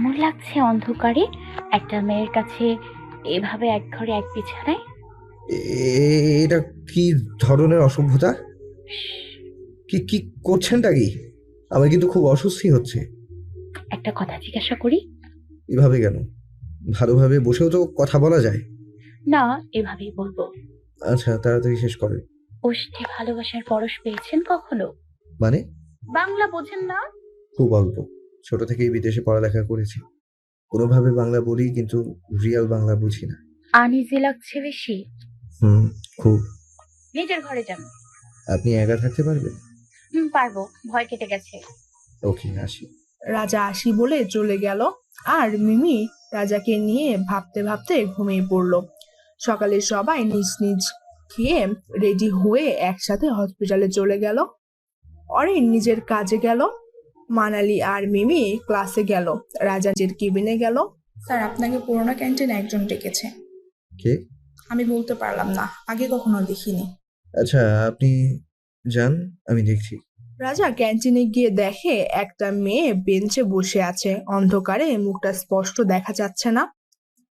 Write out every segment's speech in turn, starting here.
কেমন লাগছে অন্ধকারে একটা মেয়ের কাছে এভাবে এক ঘরে এক বিছানায়? এটা কি ধরনের অসভ্যতা? কি কি করছেনটা কি? আমার কিন্তু খুব অস্বস্তি হচ্ছে। একটা কথা জিজ্ঞাসা করি? এভাবে কেন? ভালোভাবে বসেও তো কথা বলা যায়। না, এভাবেই বলবো। আচ্ছা, তাড়াতাড়ি শেষ করেন। ওষ্ঠে ভালোবাসার পরশ পেয়েছেন কখনো? মানে? বাংলা বোঝেন না? খুব অল্প। ছোট থেকেই বিদেশে পড়ালেখা করেছি। কোনোভাবে বাংলা বলি, কিন্তু রিয়াল বাংলা বুঝি না। আনইজি লাগছে বেশি? হুম, খুব। নিজের ঘরে যান। আপনি একা থাকতে পারবেন? পারবো, ভয় কেটে গেছে। ওকে, আসি। রাজা আসি বলে চলে গেল। আর মিমি রাজাকে নিয়ে ভাবতে ভাবতে ঘুমিয়ে পড়ল। সকালে সবাই নিজ নিজ খেয়ে রেডি হয়ে একসাথে হসপিটালে চলে গেল। অরিন নিজের কাজে গেল, মানালি আর মিমি ক্লাসে গেল, রাজা নিজের কেবিনে গেল। স্যার, আপনাকে পুরোনো ক্যান্টিনে একজন ডেকেছে। কে? আমি বলতে পারলাম না, আগে কখনো দেখিনি। আচ্ছা, আপনি যান, আমি দেখছি। রাজা ক্যান্টিনে গিয়ে দেখে একটা মেয়ে বেঞ্চে বসে আছে। অন্ধকারে মুখটা স্পষ্ট দেখা যাচ্ছে না।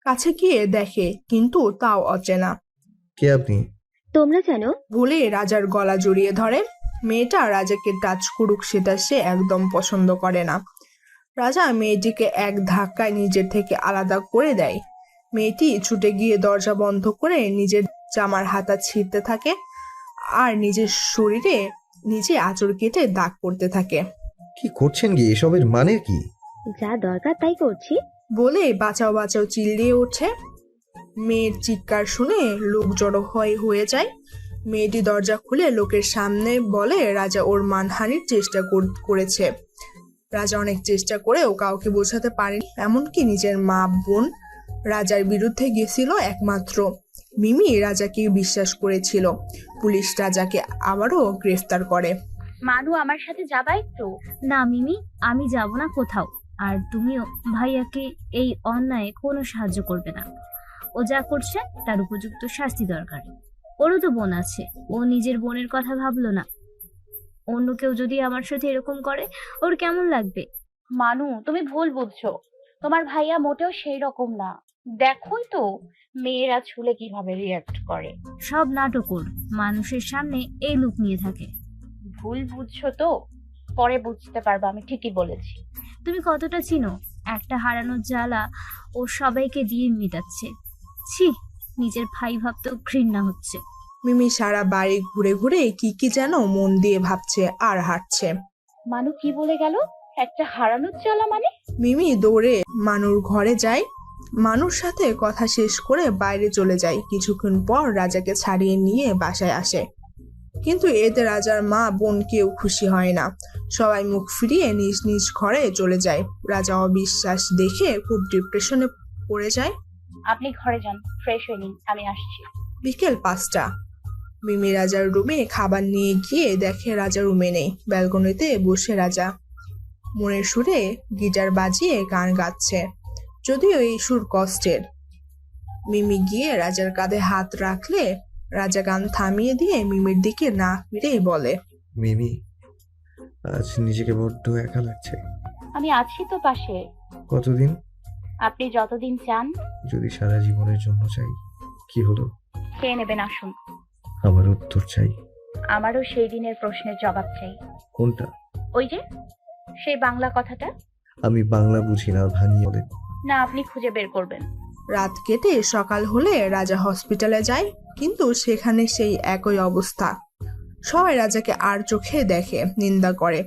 কাছে গিয়ে দেখে, কিন্তু তাও অচেনা। কে আপনি? তোমরা জানো? বলে রাজার গলা জড়িয়ে ধরে। মেয়েটা রাজাকে টাচ করুক সেটা সে একদম পছন্দ করে না। রাজা মেয়েটিকে এক ধাক্কায় নিজের থেকে আলাদা করে দেয়। মেয়েটি ছুটে গিয়ে দরজা বন্ধ করে নিজের জামার হাতা ছিঁড়তে থাকে আর নিজের শরীরে নিজে আঁচড় কেটে দাগ করতে থাকে। কি করছেন কি? এসবের মানে কি? যা দরকার তাই করছি। বলে বাঁচাও বাঁচাও চিল্লিয়ে ওঠে। মেয়ের চিৎকার শুনে লোক জড়ো হয়ে যায়। মেয়েটি দরজা খুলে লোকের সামনে বলে রাজা ওর মানহানির চেষ্টা করেছে। রাজা অনেক চেষ্টা করেও কাউকে বোঝাতে পারেনি, এমনকি নিজের মা বোন রাজার বিরুদ্ধে গেছিল। একমাত্র মিমি রাজাকে বিশ্বাস করেছিল। পুলিশ রাজাকে আবারও গ্রেফতার করে। মানু, আমার সাথে যাবা একটু? না মিমি, আমি যাব না কোথাও। আর তুমিও ভাইয়াকে এই অন্যায় কোনো সাহায্য করবে না। ও যা করছে তার উপযুক্ত শাস্তি দরকার। ওরও তো বোন আছে, ও নিজের বোনের কথা ভাবলো না। অন্য কেউ যদি আমার সাথে এরকম করে ওর কেমন লাগবে? মানু, তুমি ভুল বুঝছো। তোমার ভাইয়া মোটেও সেই রকম না। দেখোই তো মেয়েরা ছুলে কিভাবে রিয়াক্ট করে। সব নাটক ওর, মানুষের সামনে এই লুক নিয়ে থাকে। ভুল বুঝছো তো, পরে বুঝতে পারবা আমি ঠিকই বলেছি। তুমি কতটা চিনো? একটা হারানোর জ্বালা ও সবাইকে দিয়ে মেটাচ্ছে। ছি, নিজের ভাই ভাবতেও ঘৃণা হচ্ছে। মিমি সারা বাড়ি ঘুরে ঘুরে কি কি যেন মন দিয়ে ভাবছে আর হাঁটছে। মানু কি বলে গেল? একটা হারানোর জ্বালা মানে? মিমি দৌড়ে মানুর ঘরে যায়। মানুর সাথে কথা শেষ করে বাইরে চলে যায়। কিছুক্ষণ পর রাজাকে ছাড়িয়ে নিয়ে বাসায় আসে, কিন্তু এতে রাজার মা বোন কেউ খুশি হয় না। সবাই মুখ ফিরিয়ে নিজ নিজ ঘরে চলে যায়। রাজা অবিশ্বাস দেখে খুব ডিপ্রেশনে পড়ে যায়। আপনি ঘরে যান, ফ্রেশ হয়ে নিন, আমি আসছি। বিকেল 5টা। মিমি রাজার রুমে খাবার নিয়ে গিয়ে দেখে রাজা রুমে নেই। ব্যালকনিতে বসে রাজা মনের সুরে গিটার বাজিয়ে গান গাচ্ছে, যদিও এই সুর কষ্টের। মিমি গিয়ে রাজার কাঁধে হাত রাখলে রাজা গান থামিয়ে দিয়ে মিমির দিকে না ফিরেই বলে, মিমি, আজ নিজেকে বড্ড একা লাগছে। আমি আছি তো পাশে। কতদিন? আপনি যতদিন চান। যদি সারা জীবনের জন্য চাই? কি হলো? খেয়ে নেবেন, আসুন। আমার উত্তর চাই। আমারও সেই দিনের প্রশ্নের জবাব চাই। কোনটা? ওই যে সেই বাংলা কথাটা। আমি বাংলা বুঝি না, ভাঙিয়ে বলেন। না, আপনি খুঁজে বের করবেন। রাত কেটে সকাল হলে রাজা হসপিটালে যায়, কিন্তু সেখানে সেই একই অবস্থা। সবাই রাজাকে আর চোখে দেখে, নিন্দা করে।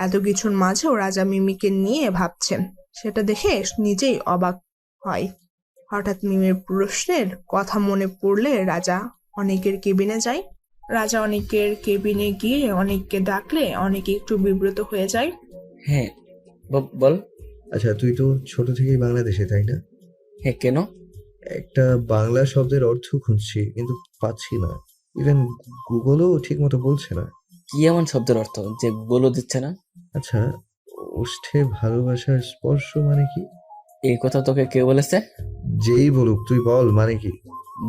এত কিছুর মাঝেও রাজা মিমিকে নিয়ে ভাবছেন, সেটা দেখে নিজেই অবাক হয়। হঠাৎ মিমির প্রশ্নের কথা মনে পড়লে রাজা অনেকের কেবিনে যায়। রাজা অনেকের কেবিনে গিয়ে অনেককে ডাকলে অনেকে একটু বিব্রত হয়ে যায়। হ্যাঁ, বল। আচ্ছা, তুই তো ছোট থেকেই বাংলাদেশে, তাই না? হ্যাঁ, কেন? একটা বাংলা শব্দের অর্থ খুঁজছি, কিন্তু পাচ্ছি না। ইভেন গুগলও ঠিক মতো বলছে না। কি এমন শব্দের অর্থ যে গুগলও দিচ্ছে না? আচ্ছা, ওষ্ঠে ভালোবাসার স্পর্শ মানে কি? এই কথা তোকে কে বলেছে? যেই বলুক, তুই বল মানে কি?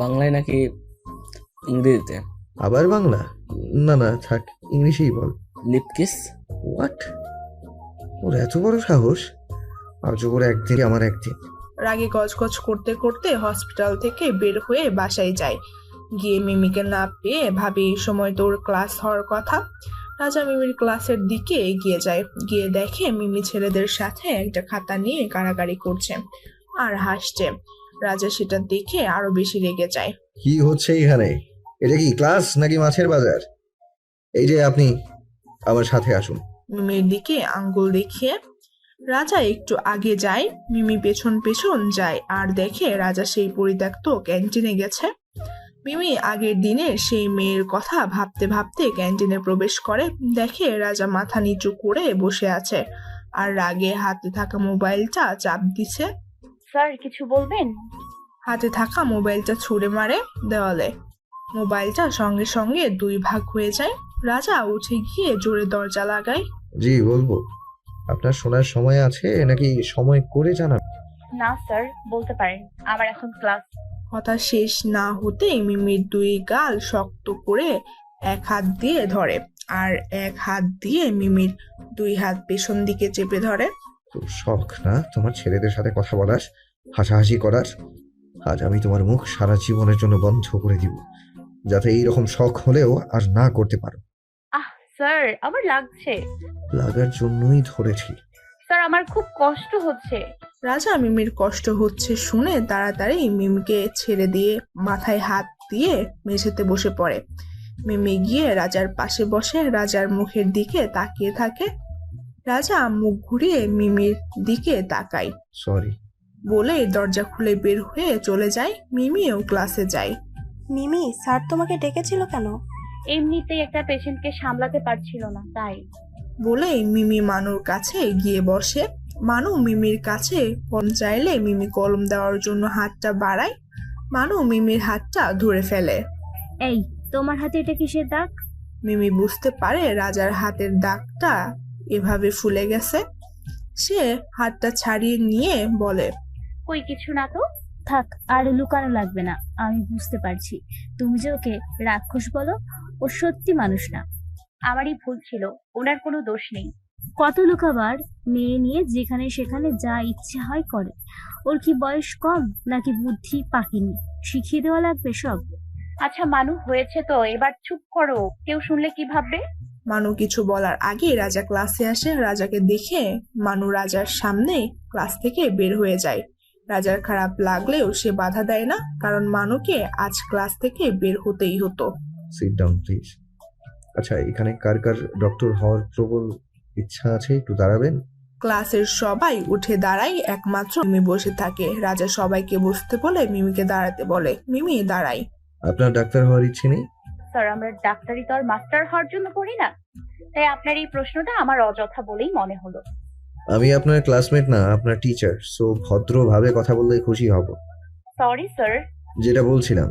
বাংলায় নাকি ইংরেজিতে? আবার বাংলা? না না, থাক, ইংলিশেই বল। Lip kiss. হোয়াট? ওর এত বড় সাহস! আজও করে একদিন আমার একদিন। রাগে গজগজ করতে করতে হসপিটাল থেকে বের হয়ে বাসায় যায়। গিয়ে মিমিকে না পেয়ে ভাবে এই সময় তোর ক্লাস হওয়ার কথা। রাজা মিমির ক্লাসের দিকে এগিয়ে যায়, গিয়ে দেখে মিমি ছেলেদের সাথে একটা খাতা নিয়ে কাড়াকাড়ি করছে আর হাসছে। রাজা সেটা দেখে আরো বেশি রেগে যায়। কি হচ্ছে এখানে? এটা কি ক্লাস নাকি মাছের বাজার? এই যে আপনি আমার সাথে আসুন। মিমির দিকে আঙ্গুল দেখিয়ে রাজা একটু আগে যায়, মিমি পেছন পেছন যায় আর দেখে রাজা সেই পরিত্যক্ত ক্যান্টিনে গেছে। মিমি আগের দিনের সেই মেয়ের কথা ভাবতে ভাবতে ক্যান্টিনে প্রবেশ করে, দেখে রাজা মাথা নিচু করে বসে আছে আর রাগে হাতে থাকা মোবাইলটা চাপ দিছে। স্যার কিছু বলবেন? হাতে থাকা মোবাইলটা ছুঁড়ে মারে দেওয়ালে। মোবাইলটা সঙ্গে সঙ্গে দুই ভাগ হয়ে যায়। রাজা উঠে গিয়ে জোরে দরজা লাগায়। জি বলবো। আপনার শোনার সময় আছে নাকি সময় করে জানান? না স্যার, বলতে পারেন, আমার এখন ক্লাস। কথা শেষ না হতেই মিমির দুই গাল শক্ত করে এক হাত দিয়ে ধরে আর এক হাত দিয়ে মিমির দুই হাত পেছন দিকে চেপে ধরে। তো শখ না তোমার ছেলেদের সাথে কথা বলার, হাসাহাসি করার? আজ আমি তোমার মুখ সারা জীবনের জন্য বন্ধ করে দিব, যাতে এইরকম শখ হলেও আর না করতে পারো। আহ স্যার, আমার লাগছে। লাগার জন্যই ধরেছি। স্যার আমার খুব কষ্ট হচ্ছে। রাজা মিমির কষ্ট হচ্ছে শুনে তাড়াতাড়ি মিমিকে ছেড়ে দিয়ে মাথায় হাত দিয়ে মেঝেতে বসে পড়ে। মিমি গিয়ে রাজার পাশে বসে রাজার মুখের দিকে তাকিয়ে থাকে। রাজা মুখ ঘুরিয়ে মিমির দিকে তাকায় সরি বলে দরজা খুলে বের হয়ে চলে যায়। মিমিও ক্লাসে যায়। মিমি, স্যার তোমাকে ডেকেছিল কেন? এমনিতেই একটা পেশেন্টকে সামলাতে পারছিল না, তাই। বলে মিমি মানুর কাছে গিয়ে বসে। মানু মিমির কাছে কলম চাইলে মিমি কলম দেওয়ার জন্য হাতটা বাড়ায়। মানু মিমির হাতটা ধরে ফেলে। এই, তোমার হাতে এটা কিসের দাগ? মিমি বুঝতে পারে রাজার হাতের দাগটা এভাবে ফুলে গেছে। সে হাতটা ছাড়িয়ে নিয়ে বলে, কই কিছু না তো। থাক, আর লুকানো লাগবে না, আমি বুঝতে পারছি তুমি যে ওকে রাক্ষস বলো। ও সত্যি মানুষ না। আমারই ভুল ছিল, ওনার কোনো দোষ নেই। কত লুকাবার? মেয়ে নিয়ে যেখানে সেখানে যা ইচ্ছে হয় করে। ওর কি বয়স কম নাকি বুদ্ধি পাকেনি? শিখিয়ে দেওয়া লাগবে সব। আচ্ছা মানু, হয়েছে তো, এবার চুপ করো, কেউ শুনলে কি ভাববে? মানু কিছু বলার আগে রাজা ক্লাসে আসে। রাজাকে দেখে মানু রাজার সামনে ক্লাস থেকে বের হয়ে যায়। রাজার খারাপ লাগলেও সে বাধা দেয় না, কারণ মানুকে আজ ক্লাস থেকে বের হতেই হতো। Sit down please. আচ্ছা, এখানে কার কার ডক্টর হওয়ার প্রবল ইচ্ছা আছে একটু দাঁড়াবেন? ক্লাসের সবাই উঠে দাঁড়ায়, একমাত্র মিমি বসে থাকে। রাজা সবাইকে বসতে বলে মিমিকে দাঁড়াতে বলে। মিমি দাঁড়ায়। আপনার ডাক্তার হওয়ার ইচ্ছে নেই? স্যার আমরা ডাক্তারি তো আর মাস্টার হওয়ার জন্য করি না, তাই আপনার এই প্রশ্নটা আমার অযথা বলেই মনে হলো। আমি আপনার ক্লাসমেট না, আপনার টিচার, সো ভদ্রভাবে কথা বললে খুশি হব। Sorry sir. যেটা বলছিলাম,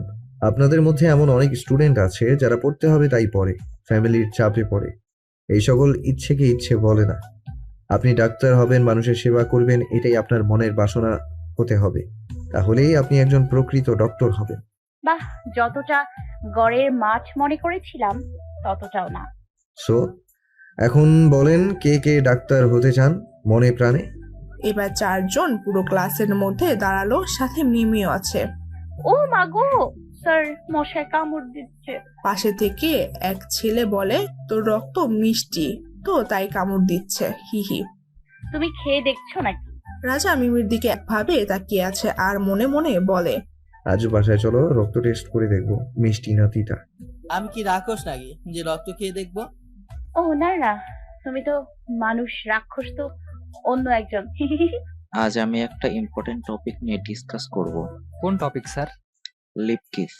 আপনাদের মধ্যে এমন অনেক স্টুডেন্ট আছে যারা পড়তে হবে তাই পড়ে, ফ্যামিলির চাপে পড়ে, এই সকল ইচ্ছেকে ইচ্ছে বলে না। আপনি ডাক্তার হবেন, মানুষের সেবা করবেন, এটাই আপনার মনের বাসনা হতে হবে, তাহলেই আপনি একজন প্রকৃত ডক্টর হবেন। বাহ, যতটা গড়ের মাছ মনে করেছিলাম ততটাও না। সো এখন বলেন, কে কে ডাক্তার হতে চান মনে প্রাণে? এবার চারজন পুরো ক্লাসের মধ্যে দাঁড়ালো, সাথে মিমিও আছে। ও মাগো, স্যার মশায় কামড় দিচ্ছে। পাশে থেকে এক ছেলে বলে, তোর রক্ত মিষ্টি তো তাই কামড় দিচ্ছে, হিহি। তুমি খেয়ে দেখছো নাকি? রাজা মিমির দিকে একভাবে তাকিয়ে আছে আর মনে মনে বলে, আজ বাসায় চলো, রক্ত টেস্ট করে দেখবো মিষ্টি না তিতা। আমি কি রাক্ষস নাকি যে রক্ত খেয়ে দেখবো? ও না না, তুমি তো মানুষ, রাক্ষস তো অন্য একজন। আজ আমি একটা ইম্পর্টেন্ট টপিক নিয়ে ডিসকাস করব। কোন টপিক স্যার? Lip kiss.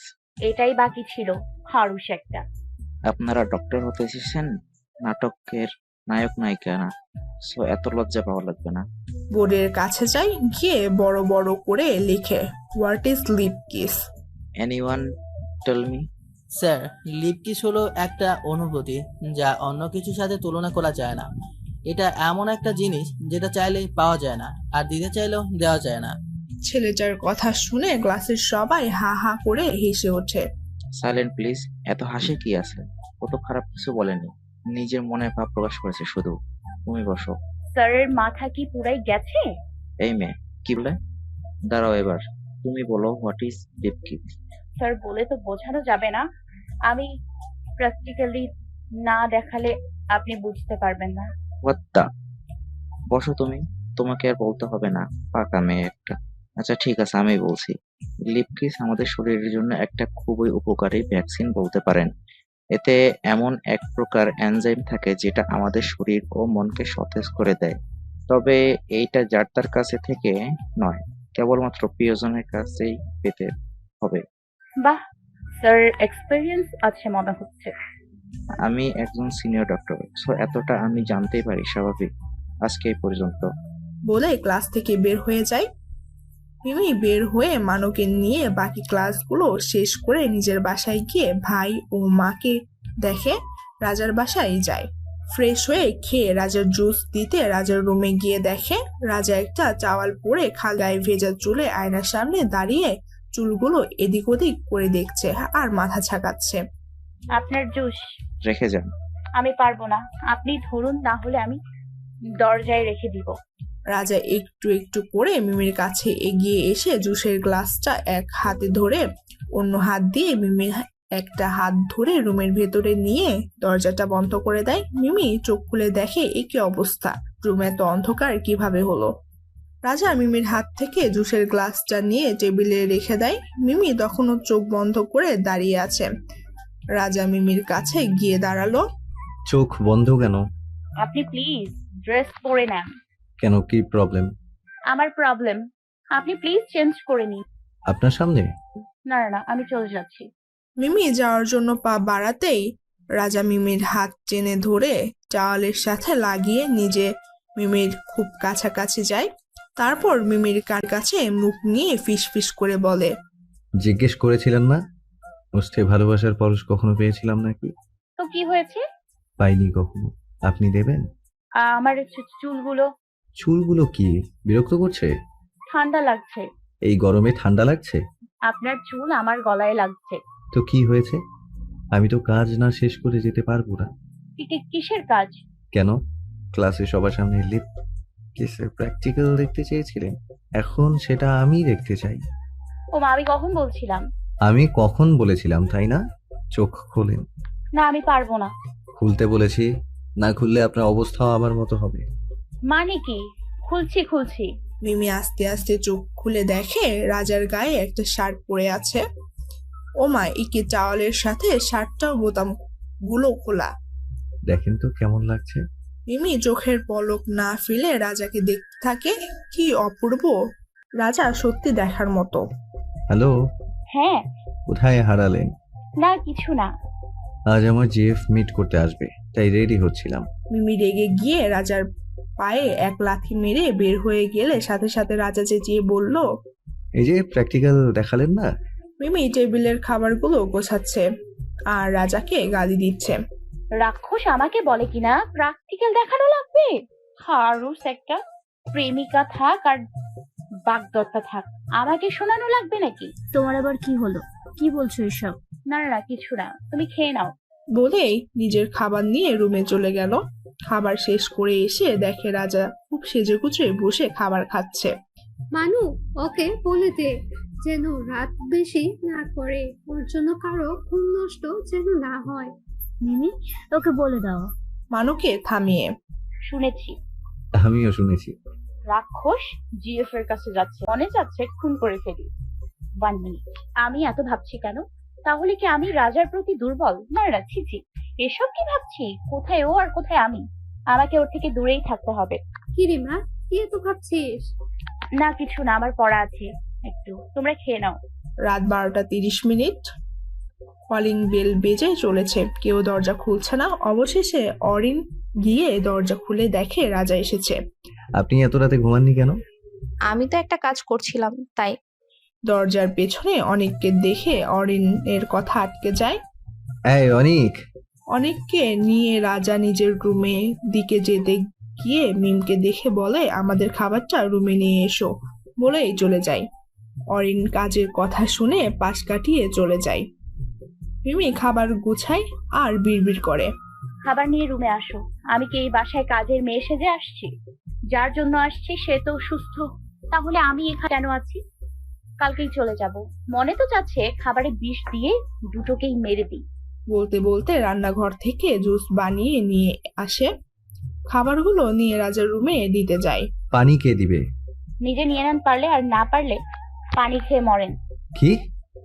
এটাই বাকি ছিল, হারুস একটা। আপনারা ডক্টর হতে এসেছেন, নাটকের নায়ক নায়িকা না, সো এত লজ্জা পাওয়া লাগবে না। বোর্ডের কাছে যাই, গিয়ে বড় বড় করে লিখে, what is lip kiss? Anyone tell me? Sir, lip kiss হলো একটা অনুভূতি যা অন্য কিছুর সাথে তুলনা করা যায় না। এটা এমন একটা জিনিস যেটা চাইলেই পাওয়া যায় না, আর দিতে চাইলেও দেওয়া যায় না। ছেলেটার কথা শুনে ক্লাসের সবাই হা হা করে হেসে ওঠে। Silent please. এত হাসি কি আছে? ও তো খারাপ কিছু বলেনি, নিজের মনে ভাব প্রকাশ করেছে শুধু। তুমি বসো। স্যারের মাথা কি পুরাই গেছে? এই মেয়ে, কি বলে? দাঁড়াও এবার, তুমি বলো what is lip kiss? Sir বলে তো বোঝানো যাবে না। আমি প্র্যাকটিক্যালি না দেখালে আপনি বুঝতে পারবেন না। What the? বসো তুমি, তোমাকে আর বলতে হবে না, পাকা মেয়ে একটা। আচ্ছা ঠিক আছে, আমি বলছি। লিপ কিস আমাদের শরীরের জন্য একটা খুবই উপকারী ভ্যাকসিন বলতে পারেন। এতে এমন এক প্রকার এনজাইম থাকে যেটা আমাদের শরীর ও মনকে সতেজ করে দেয়। তবে এইটা যার তার কাছে থেকে নয়, কেবলমাত্র প্রিয়জনের কাছেই পেতে হবে। বাহ, স্যার এক্সপেরিয়েন্স আছে মনে হচ্ছে। আমি একজন সিনিয়র ডক্টর, সো এতটা আমি জানতেই পারি, স্বাভাবিক। আজকে এই পর্যন্ত। বলে ক্লাস থেকে বের হয়ে যায়। মিমি বের হয়ে মানুকে নিয়ে বাকি ক্লাসগুলো শেষ করে নিজের বাসায় গিয়ে ভাই ও মাকে দেখে রাজার বাসায় যায়। ফ্রেশ হয়ে খেয়ে রাজার জুস দিতে রাজার রুমে গিয়ে দেখে রাজা একটা চাওয়াল পরে গায়ে ভেজা চুলে আয়নার সামনে দাঁড়িয়ে চুলগুলো এদিক ওদিক করে দেখছে আর মাথা ঝাঁকাচ্ছে। আপনার জুস। রেখে যান। আমি পারবো না, আপনি ধরুন, না হলে আমি দরজায় রেখে দিব। রাজা একটু একটু করে মিমির কাছে এগিয়ে এসে জুসের গ্লাসটা এক হাতে ধরে অন্য হাত দিয়ে মিমির একটা হাত ধরে রুমের ভেতরে নিয়ে দরজাটা বন্ধ করে দেয়। মিমি চোখ খুলে দেখে এ কি অবস্থা, রুমে তো অন্ধকার কিভাবে হলো। রাজা মিমির হাত থেকে জুসের গ্লাসটা নিয়ে টেবিলে রেখে দেয়। মিমি তখনও চোখ বন্ধ করে দাঁড়িয়ে আছে। রাজা মিমির কাছে গিয়ে দাঁড়ালো। চোখ বন্ধ কেন? আপনি প্লিজ ড্রেস পরে নেন। কেন, কি প্রবলেম? আমার প্রবলেম, আপনি প্লিজ চেঞ্জ করে নিন। আপনার সামনে? না না না, আমি চলে যাচ্ছি। মিমি যাওয়ার জন্য পা বাড়াতেই রাজা মিমির হাত টেনে ধরে চাওয়ালের সাথে লাগিয়ে নিজে মিমির খুব কাছাকাছি যায়। তারপর মিমির কাছে মুখ নিয়ে ফিস ফিস করে বলে, জিজ্ঞেস করেছিলেন না ওষ্ঠে ভালোবাসার পরশ কখনো পেয়েছিলাম নাকি? তো কি হয়েছে? পাইনি কখনো। আপনি দেবেন? আমার চুলগুলো চুলগুলো কি বিরক্ত করছে? ঠান্ডা লাগছে। এই গরমে ঠান্ডা লাগছে? আপনার চুল আমার গলায় লাগছে। তো কি হয়েছে? আমি তো কাজ না শেষ করে যেতে পারবো না। কিসের কাজ? কেন, ক্লাসে সবার সামনে লিপ কিসের প্র্যাকটিক্যাল দেখতে চেয়েছিলেন, এখন সেটা আমি দেখতে চাই। ও মা, আমি কখন বলছিলাম? আমি কখন বলেছিলাম, তাই না? চোখ খোলেন। না, আমি পারবো না। খুলতে বলেছি, না খুললে আপনার অবস্থাও আমার মতো হবে। মানে কি? খুলছি। মিমি আস্তে আস্তে চোখ খুলে দেখে রাজার গায়ে একটা শার্ট পরে আছে। ওমা, একে চাওয়ালের সাথে শার্টটাও বোতাম গুলো খোলা। দেখেন তো কেমন লাগছে। মিমি চোখের পলক না ফেলে রাজাকে দেখতে থাকে। কি অপূর্ব! রাজা সত্যি দেখার মতো। হ্যালো। হ্যাঁ। কোথায় হারালেন? না কিছু না। আজ আমার জিএফ মিট করতে আসবে, তাই রেডি হচ্ছিলাম। মিমি রেগে গিয়ে রাজার পায়ে এক লাথি মেরে বের হয়ে গেলে সাথে সাথে রাজা চেঁচিয়ে বলল, এই যে প্র্যাকটিক্যাল দেখালেন না? মিমি টেবিলের খাবারগুলো গোছাচ্ছে আর রাজাকে গালি দিচ্ছে। রাক্ষস আমাকে বলে কিনা প্র্যাকটিক্যাল দেখানো লাগবে? হারুস একটা। প্রেমিকা থাক আর বাগদত্তা থাক, আমাকে শোনানো লাগবে নাকি? তোমার আবার কি হলো? কি বলছো এসব? না না কিছু না, তুমি খেয়ে নাও। বলেই নিজের খাবার নিয়ে রুমে চলে গেল। খাবার শেষ করে এসে দেখে রাজা খুব সেজেগুজে বসে খাবার খাচ্ছে। মানু, ওকে বলে দে যেন রাত বেশি না করে, ওর জন্য কারো ঘুম নষ্ট যেন না হয়। মিমি, ওকে বলে দাও। মানুকে থামিয়ে, শুনেছি। আমিও শুনেছি। রাক্ষস জিএফ এর কাছে যাচ্ছে, মনে যাচ্ছে খুন করে ফেলি। 1 মিনিট। আমি এত ভাবছি কেন? তাহলে কি আমি রাজার প্রতি দুর্বল? না না, ছি, এসব কি ভাবছি? কোথায় ও আর কোথায় আমি? আমাকে ওর থেকে দূরেই থাকতে হবে। কি রে মা, কি এত ভাবছিস? না কিছু না, আমার পড়া আছে একটু, তোমরা খেয়ে নাও। রাত 12:30। কলিং বেল বেজে চলেছে, কেউ দরজা খুলছে না। অবশেষে অরিন গিয়ে দরজা খুলে দেখে রাজা এসেছে। আপনি এত রাতে ঘুমাননি কেন? আমি তো একটা কাজ করছিলাম তাই। দরজার পেছনে অনেককে দেখে অরিনের কথা আটকে যায়। এই অনিক। অনেককে নিয়ে রাজা নিজের রুমে দিকে যেতে গিয়ে মিমকে দেখে বলে, আমাদের খাবারটা রুমে নিয়ে এসো, বলেই চলে যায়। অরিন কাজের কথা শুনে পাশ কাটিয়ে চলে যায়। মিমি খাবার গুছায় আর বিড়বিড় করে, খাবার নিয়ে রুমে আসো। আমি কি এই বাসায় কাজের মেয়ে সেজে আসছি? যার জন্য আসছি সে তো সুস্থ তাহলে আমি এখানে কেন আছি? কালকেই চলে যাব। মনে তো চাচ্ছে খাবারে বিষ দিয়ে দুটোকেই মেরে দিই। বলতে বলতে রান্নাঘর থেকে জুস বানিয়ে নিয়ে আসে। খাবারগুলো নিয়ে রাজার রুমে দিতে যায়। পানি কে দিবে? নিজে নিয়ে নেন পারলে, আর না পারলে পানি খেয়ে মরেন। কি?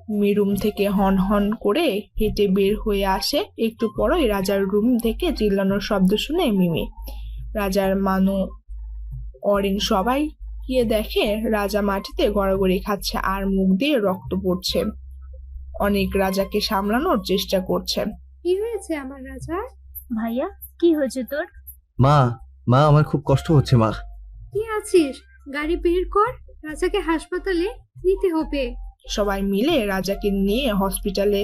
মিমি রুম থেকে হন হন করে হেঁটে বের হয়ে আসে। একটু পরই রাজার রুম থেকে চিল্লানোর শব্দ শুনে মিমি, রাজার মানু, অরিন সবাই গিয়ে দেখে রাজা মাটিতে গড়াগড়ি খাচ্ছে আর মুখ দিয়ে রক্ত পড়ছে। অনেক রাজাকে সামলানোর চেষ্টা করছে। কি হয়েছে আমার রাজা? ভাইয়া, কি হয়েছে তোর? মা, মা আমার খুব কষ্ট হচ্ছে মা। কি আছিস? গাড়ি বের কর, রাজাকে হাসপাতালে নিতে হবে। সবাই মিলে রাজাকে নিয়ে হসপিটালে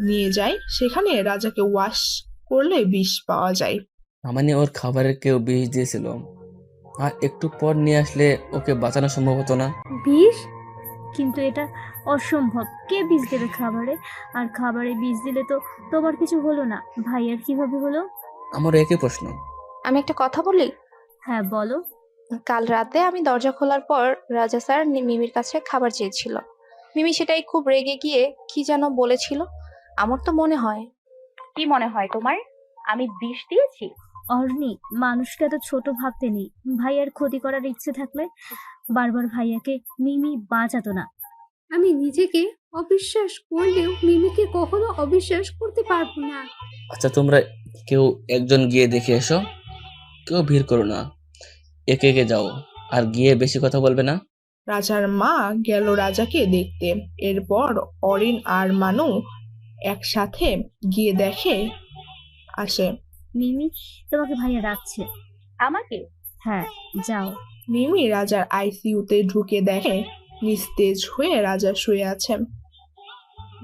নিয়ে যায়। সেখানে রাজাকে ওয়াশ করলে বিষ পাওয়া যায়। মানে ওর খাবারে কেউ বিষ দিয়েছিল, আর একটু পর নিয়ে আসলে ওকে বাঁচানো সম্ভব হতো না। বিষ? কিন্তু এটা অসম্ভব। কে বিষ দেবে খাবারে? আর খাবারে বিষ দিলে তো তোমার কিছু হলো না, ভাইয়ার কিভাবে হলো? আমারও একই প্রশ্ন। আমি একটা কথা বলি? হ্যাঁ বলো। কাল রাতে আমি দরজা খোলার পর রাজা স্যার মিমির কাছে খাবার চেয়েছিল। মিমি সেটাই খুব রেগে গিয়ে কি যেন বলেছিল। আমার তো মনে হয়। কি মনে হয় তোমার? আমি বিষ দিয়েছি? অর্নি, মানুষকে এত ছোট ভাবতে নেই। ভাইয়ার ক্ষতি করার ইচ্ছে থাকলে বারবার ভাইয়াকে মিমি বাঁচাতো না। আমি নিজেকে অবিশ্বাস করলেও মিমিকে কখনো অবিশ্বাস করতে পারবো না। আচ্ছা, তোমরা কেউ একজন গিয়ে দেখে এসো, কেউ ভিড় করো না, একে একে যাও, আর গিয়ে বেশি কথা বলবে না। রাজার মা গেল রাজাকে দেখতে। এরপর অরিন আর মানু একসাথে গিয়ে দেখে আসে। মিমি, তোমাকে ভাইয়া ডাকছে। আমাকে? হ্যাঁ, যাও। মিমি রাজার আইসিইউতে ঢুকে দেখে নিস্তেজ হয়ে রাজা শুয়ে আছেন।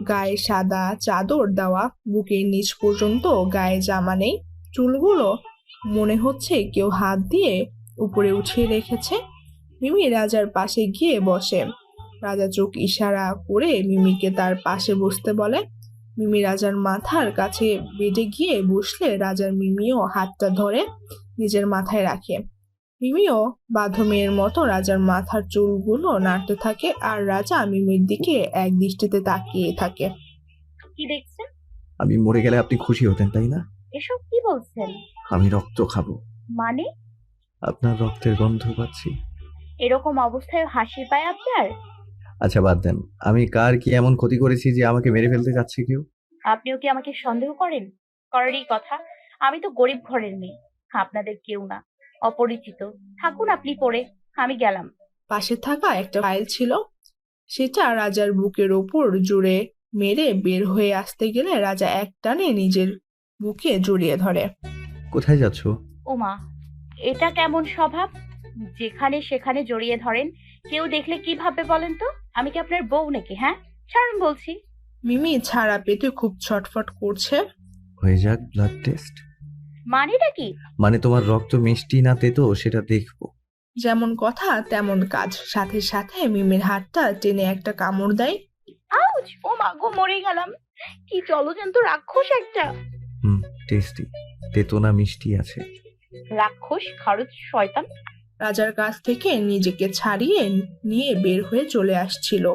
গায়ে সাদা চাদর দেওয়া, বুকের নিচ পর্যন্ত গায়ে জামা নেই। চুলগুলো মনে হচ্ছে কেউ হাত দিয়ে উপরে উঠিয়ে রেখেছে। মিমি রাজার পাশে গিয়ে বসে। রাজা চোখ ইশারা করে মিমিকে তার পাশে বসতে বলে। মিমি রাজার মাথার কাছে বেডে গিয়ে বসলে রাজার মিমিও হাতটা ধরে নিজের মাথায় রাখে। মিমিও বাঁধমের মতো রাজার মাথার চুলগুলো নাড়তে থাকে আর রাজা মিমির দিকে এক দৃষ্টিতে তাকিয়ে থাকে। কি দেখছেন? আমি মরে গেলে আপনি খুশি হতেন, তাই না? এসব কি বলছেন? আমি রক্ত খাবো। মানে? আপনার রক্তের গন্ধ পাচ্ছি। এরকম অবস্থায় হাসি পায় আপনার? আচ্ছা বাদ দেন, আমি কার কি এমন ক্ষতি করেছি যে আমাকে মেরে ফেলতে যাচ্ছে কেউ? আপনিও কি আমাকে সন্দেহ করেন? করারই কথা। আমি তো গরিব ঘরের মেয়ে, আপনাদের কেউ না, অপরিচিত। থাকুন আপনি পড়ে, আমি গেলাম। পাশে থাকা একটা ফাইল ছিল, সেটা রাজার বুকের ওপর জুড়ে মেরে বের হয়ে আসতে গেলে রাজা এক টানে নিজের বুকে জড়িয়ে ধরে। কোথায় যাচ্ছ? ওমা, এটা কেমন স্বভাব? যেখানে সেখানে জড়িয়ে ধরেন। কেউ দেখলে কি ভাববে বলেন তো? আমি কি আপনার বউ নাকি? হ্যাঁ, ছাড়ুন বলছি। মিমি ছাড়া পেতে খুব ছটফট করছে। হয়ে যাক ব্লাড টেস্ট। মানেটা কি? মানে তোমার রক্ত মিষ্টি না তেতো সেটা দেখবো। যেমন কথা তেমন কাজ। সাথে সাথে মিমির হাতটা টেনে একটা কামড় দেয়। আউচ! ও মা গো, মরে গেলাম। কি জলজন্ত রাক্ষস একটা। টেস্টি। তেতো না মিষ্টি আছে? রাক্ষস, খারুচ, শয়তান। রাজার কাছ থেকে নিজেকে ছাড়িয়ে নিয়ে বের হয়ে চলে আসছিল।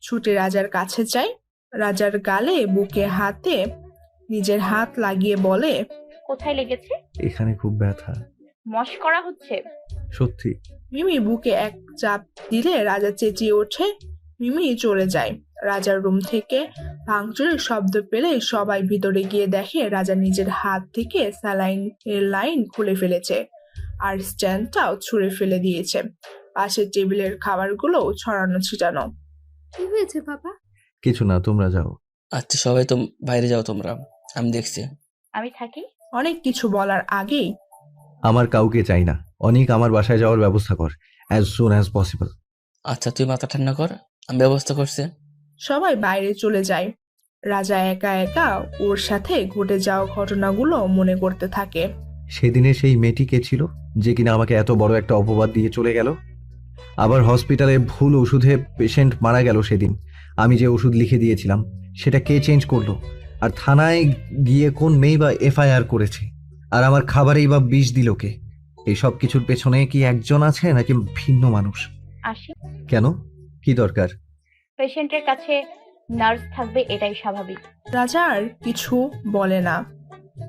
ছুটে রাজার কাছে যায়। রাজার গালে বুকে হাতে নিজের হাত লাগিয়ে বলে, কোথায় লেগেছে? এখানে খুব ব্যথা। মশকরা হচ্ছে? সত্যি। মিমি বুকে এক চাপ দিলে রাজা চেঁচিয়ে ওঠে। মিমি চলে যায়। রাজার রুম থেকে ভাঙচুরের শব্দ পেলে সবাই ভিতরে গিয়ে দেখে রাজা নিজের হাত থেকে স্যালাইন এর লাইন খুলে ফেলেছে আর স্ট্যান্ডটাও ছুঁড়ে ফেলে দিয়েছে। পাশে টেবিলের খাবারগুলো ছড়ানো ছিটানো। কি হয়েছে বাবা? কিছু না, তোমরা যাও। আচ্ছা, সবাই তো বাইরে যাও, তোমরা, আমি দেখছি। আমি থাকি। অনেক কিছু বলার আগেই আমার কাউকে চাই না। অনেক আমার বাসায় যাওয়ার ব্যবস্থা কর, অ্যাজ সুন অ্যাজ পসিবল। আচ্ছা, তুই মাথা ঠান্ডা কর, আমি ব্যবস্থা করছি। সবাই বাইরে চলে যায়। রাজা একা একা ওর সাথে ঘটে যাওয়া ঘটনাগুলো মনে করতে থাকে। সেদিনে সেই মেয়েটি কে ছিল যে কিনা আমাকে এত বড় একটা অপবাদ দিয়ে চলে গেল? আবার হসপিটালে ভুল ওষুধে পেশেন্ট মারা গেল সেদিন। আমি যে ওষুধ লিখে দিয়েছিলাম সেটা কে চেঞ্জ করলো? আর থানায় গিয়ে কোন মেয়ে বা এফআইআর করেছে? আর আমার খাবারেই বা বিষ দিল কে? এই সব কিছুর পেছনে কি একজন আছে নাকি ভিন্ন মানুষ? আসি। কেন? কি দরকার? পেশেন্টের কাছে নার্স থাকবে, এটাই স্বাভাবিক। রাজা আর কিছু বলে না।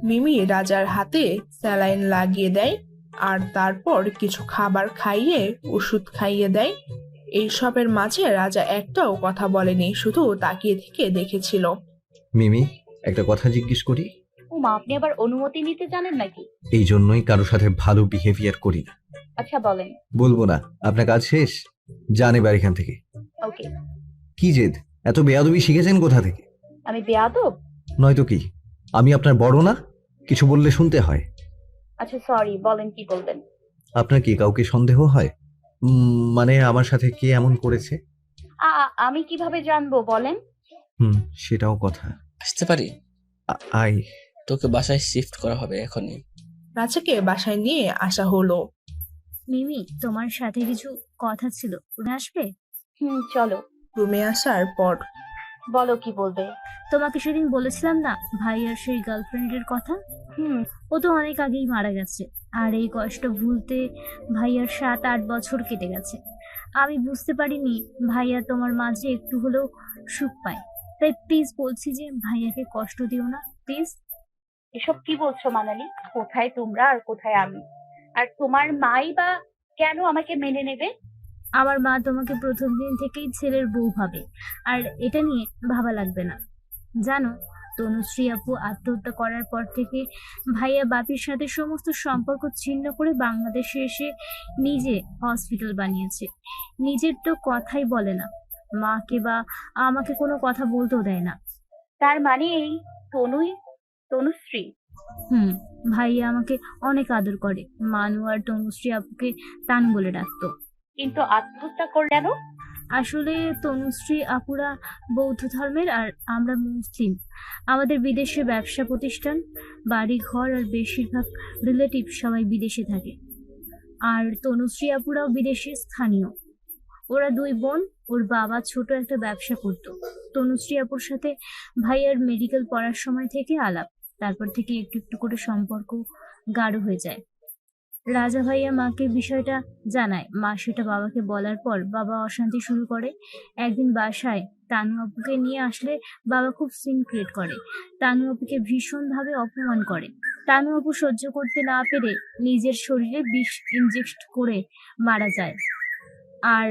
মিমি রাজার হাতে স্যালাইন লাগিয়ে দেয় আর তারপর কিছু খাবার খাইয়ে ওষুধ খাইয়ে দেয়। এইসবের মাঝে রাজা একটাও কথা বলেনি, শুধু তাকিয়ে থেকে দেখেছিল। মিমি, একটা কথা জিজ্ঞেস করি? মা, আপনি আবার অনুমতি নিতে জানেন নাকি? এই জন্যই কারোর সাথে ভালো বিহেভিয়ার করি না। আচ্ছা বলেন। বলবো না। আপনার কাজ শেষ, যান এবার এখান থেকে। ওকে। কি জেদ? এত বেয়াদবি শিখেছেন কোথা থেকে? আমি বেয়াদব? নয়তো কি? আমি আপনার বড় না? কিছু বললে শুনতে হয়। আচ্ছা সরি, বলেন কি বলবেন। আপনার কি কাউকে সন্দেহ হয়? মানে আমার সাথে কে এমন করেছে? আমি কিভাবে জানবো বলেন? সেটাও কথা। আসতে পারি? আই। তোকে বাসায় শিফট করা হবে এখনই। রাজাকে বাসায় নিয়ে আসা হলো। মিমি, তোমার সাথে কিছু কথা ছিল, আসবে? চলো। রুমে আসার পর বলো, কি বলবে? তোমাকে সেদিন বলেছিলাম না ভাইয়ার সেই গার্লফ্রেন্ডের কথা? ও তো অনেক আগেই মারা গেছে, আর এই কষ্ট ভুলতে ভাইয়ার 7-8 বছর কেটে গেছে। আমি বুঝতে পারিনি ভাইয়া তোমার মাঝে একটু হলেও সুখ পায়। তাই প্লিজ বলছি যে ভাইয়াকে কষ্ট দিও না, প্লিজ। এসব কি বলছো মানালি? কোথায় তোমরা আর কোথায় আমি? আর তোমার মাই বা কেন আমাকে মেনে নেবে? আমার মা তোমাকে প্রথম দিন থেকেই ছেলের বউ ভাবে, আর এটা নিয়ে ভাবা লাগবে না। জানো, তনুশ্রী আপু আত্মহত্যা করার পর থেকে ভাইয়া বাপির সাথে সমস্ত সম্পর্ক ছিন্ন করে বাংলাদেশে এসে নিজে হসপিটাল বানিয়েছে। নিজের তো কথাই বলে না, মাকে বা আমাকে কোনো কথা বলতেও দেয় না। তার মানে এই তনুশ্রী? ভাইয়া আমাকে অনেক আদর করে। মানু আর তনুশ্রী আপুকে তান বলে ডাকতো। কিন্তু আত্মহত্যা করলেন? আসলে তনুশ্রী আপুরা বৌদ্ধ ধর্মের আর আমরা মুসলিম। আমাদের বিদেশে ব্যবসা প্রতিষ্ঠান, বাড়ি ঘর আর বেশিরভাগ রিলেটিভ সবাই বিদেশে থাকে। আর তনুশ্রী আপুরাও বিদেশে স্থানীয়। ওরা 2 বোন, ওর বাবা ছোট একটা ব্যবসা করতো। তনুশ্রী আপুর সাথে ভাইয়ার মেডিকেল পড়ার সময় থেকে আলাপ, তারপর থেকে একটু একটু করে সম্পর্ক গাঢ় হয়ে যায়। রাজা ভাইয়া মাকে বিষয়টা জানায়। মা সেটা বাবাকে বলার পর বাবা অশান্তি শুরু করে। একদিন বাসায় তানু আপুকে নিয়ে আসলে বাবা খুব সিন ক্রিয়েট করে, তানু আপুকে ভীষণভাবে অপমান করে। তানু আপু সহ্য করতে না পেরে নিজের শরীরে বিষ ইনজেক্ট করে মারা যায়। আর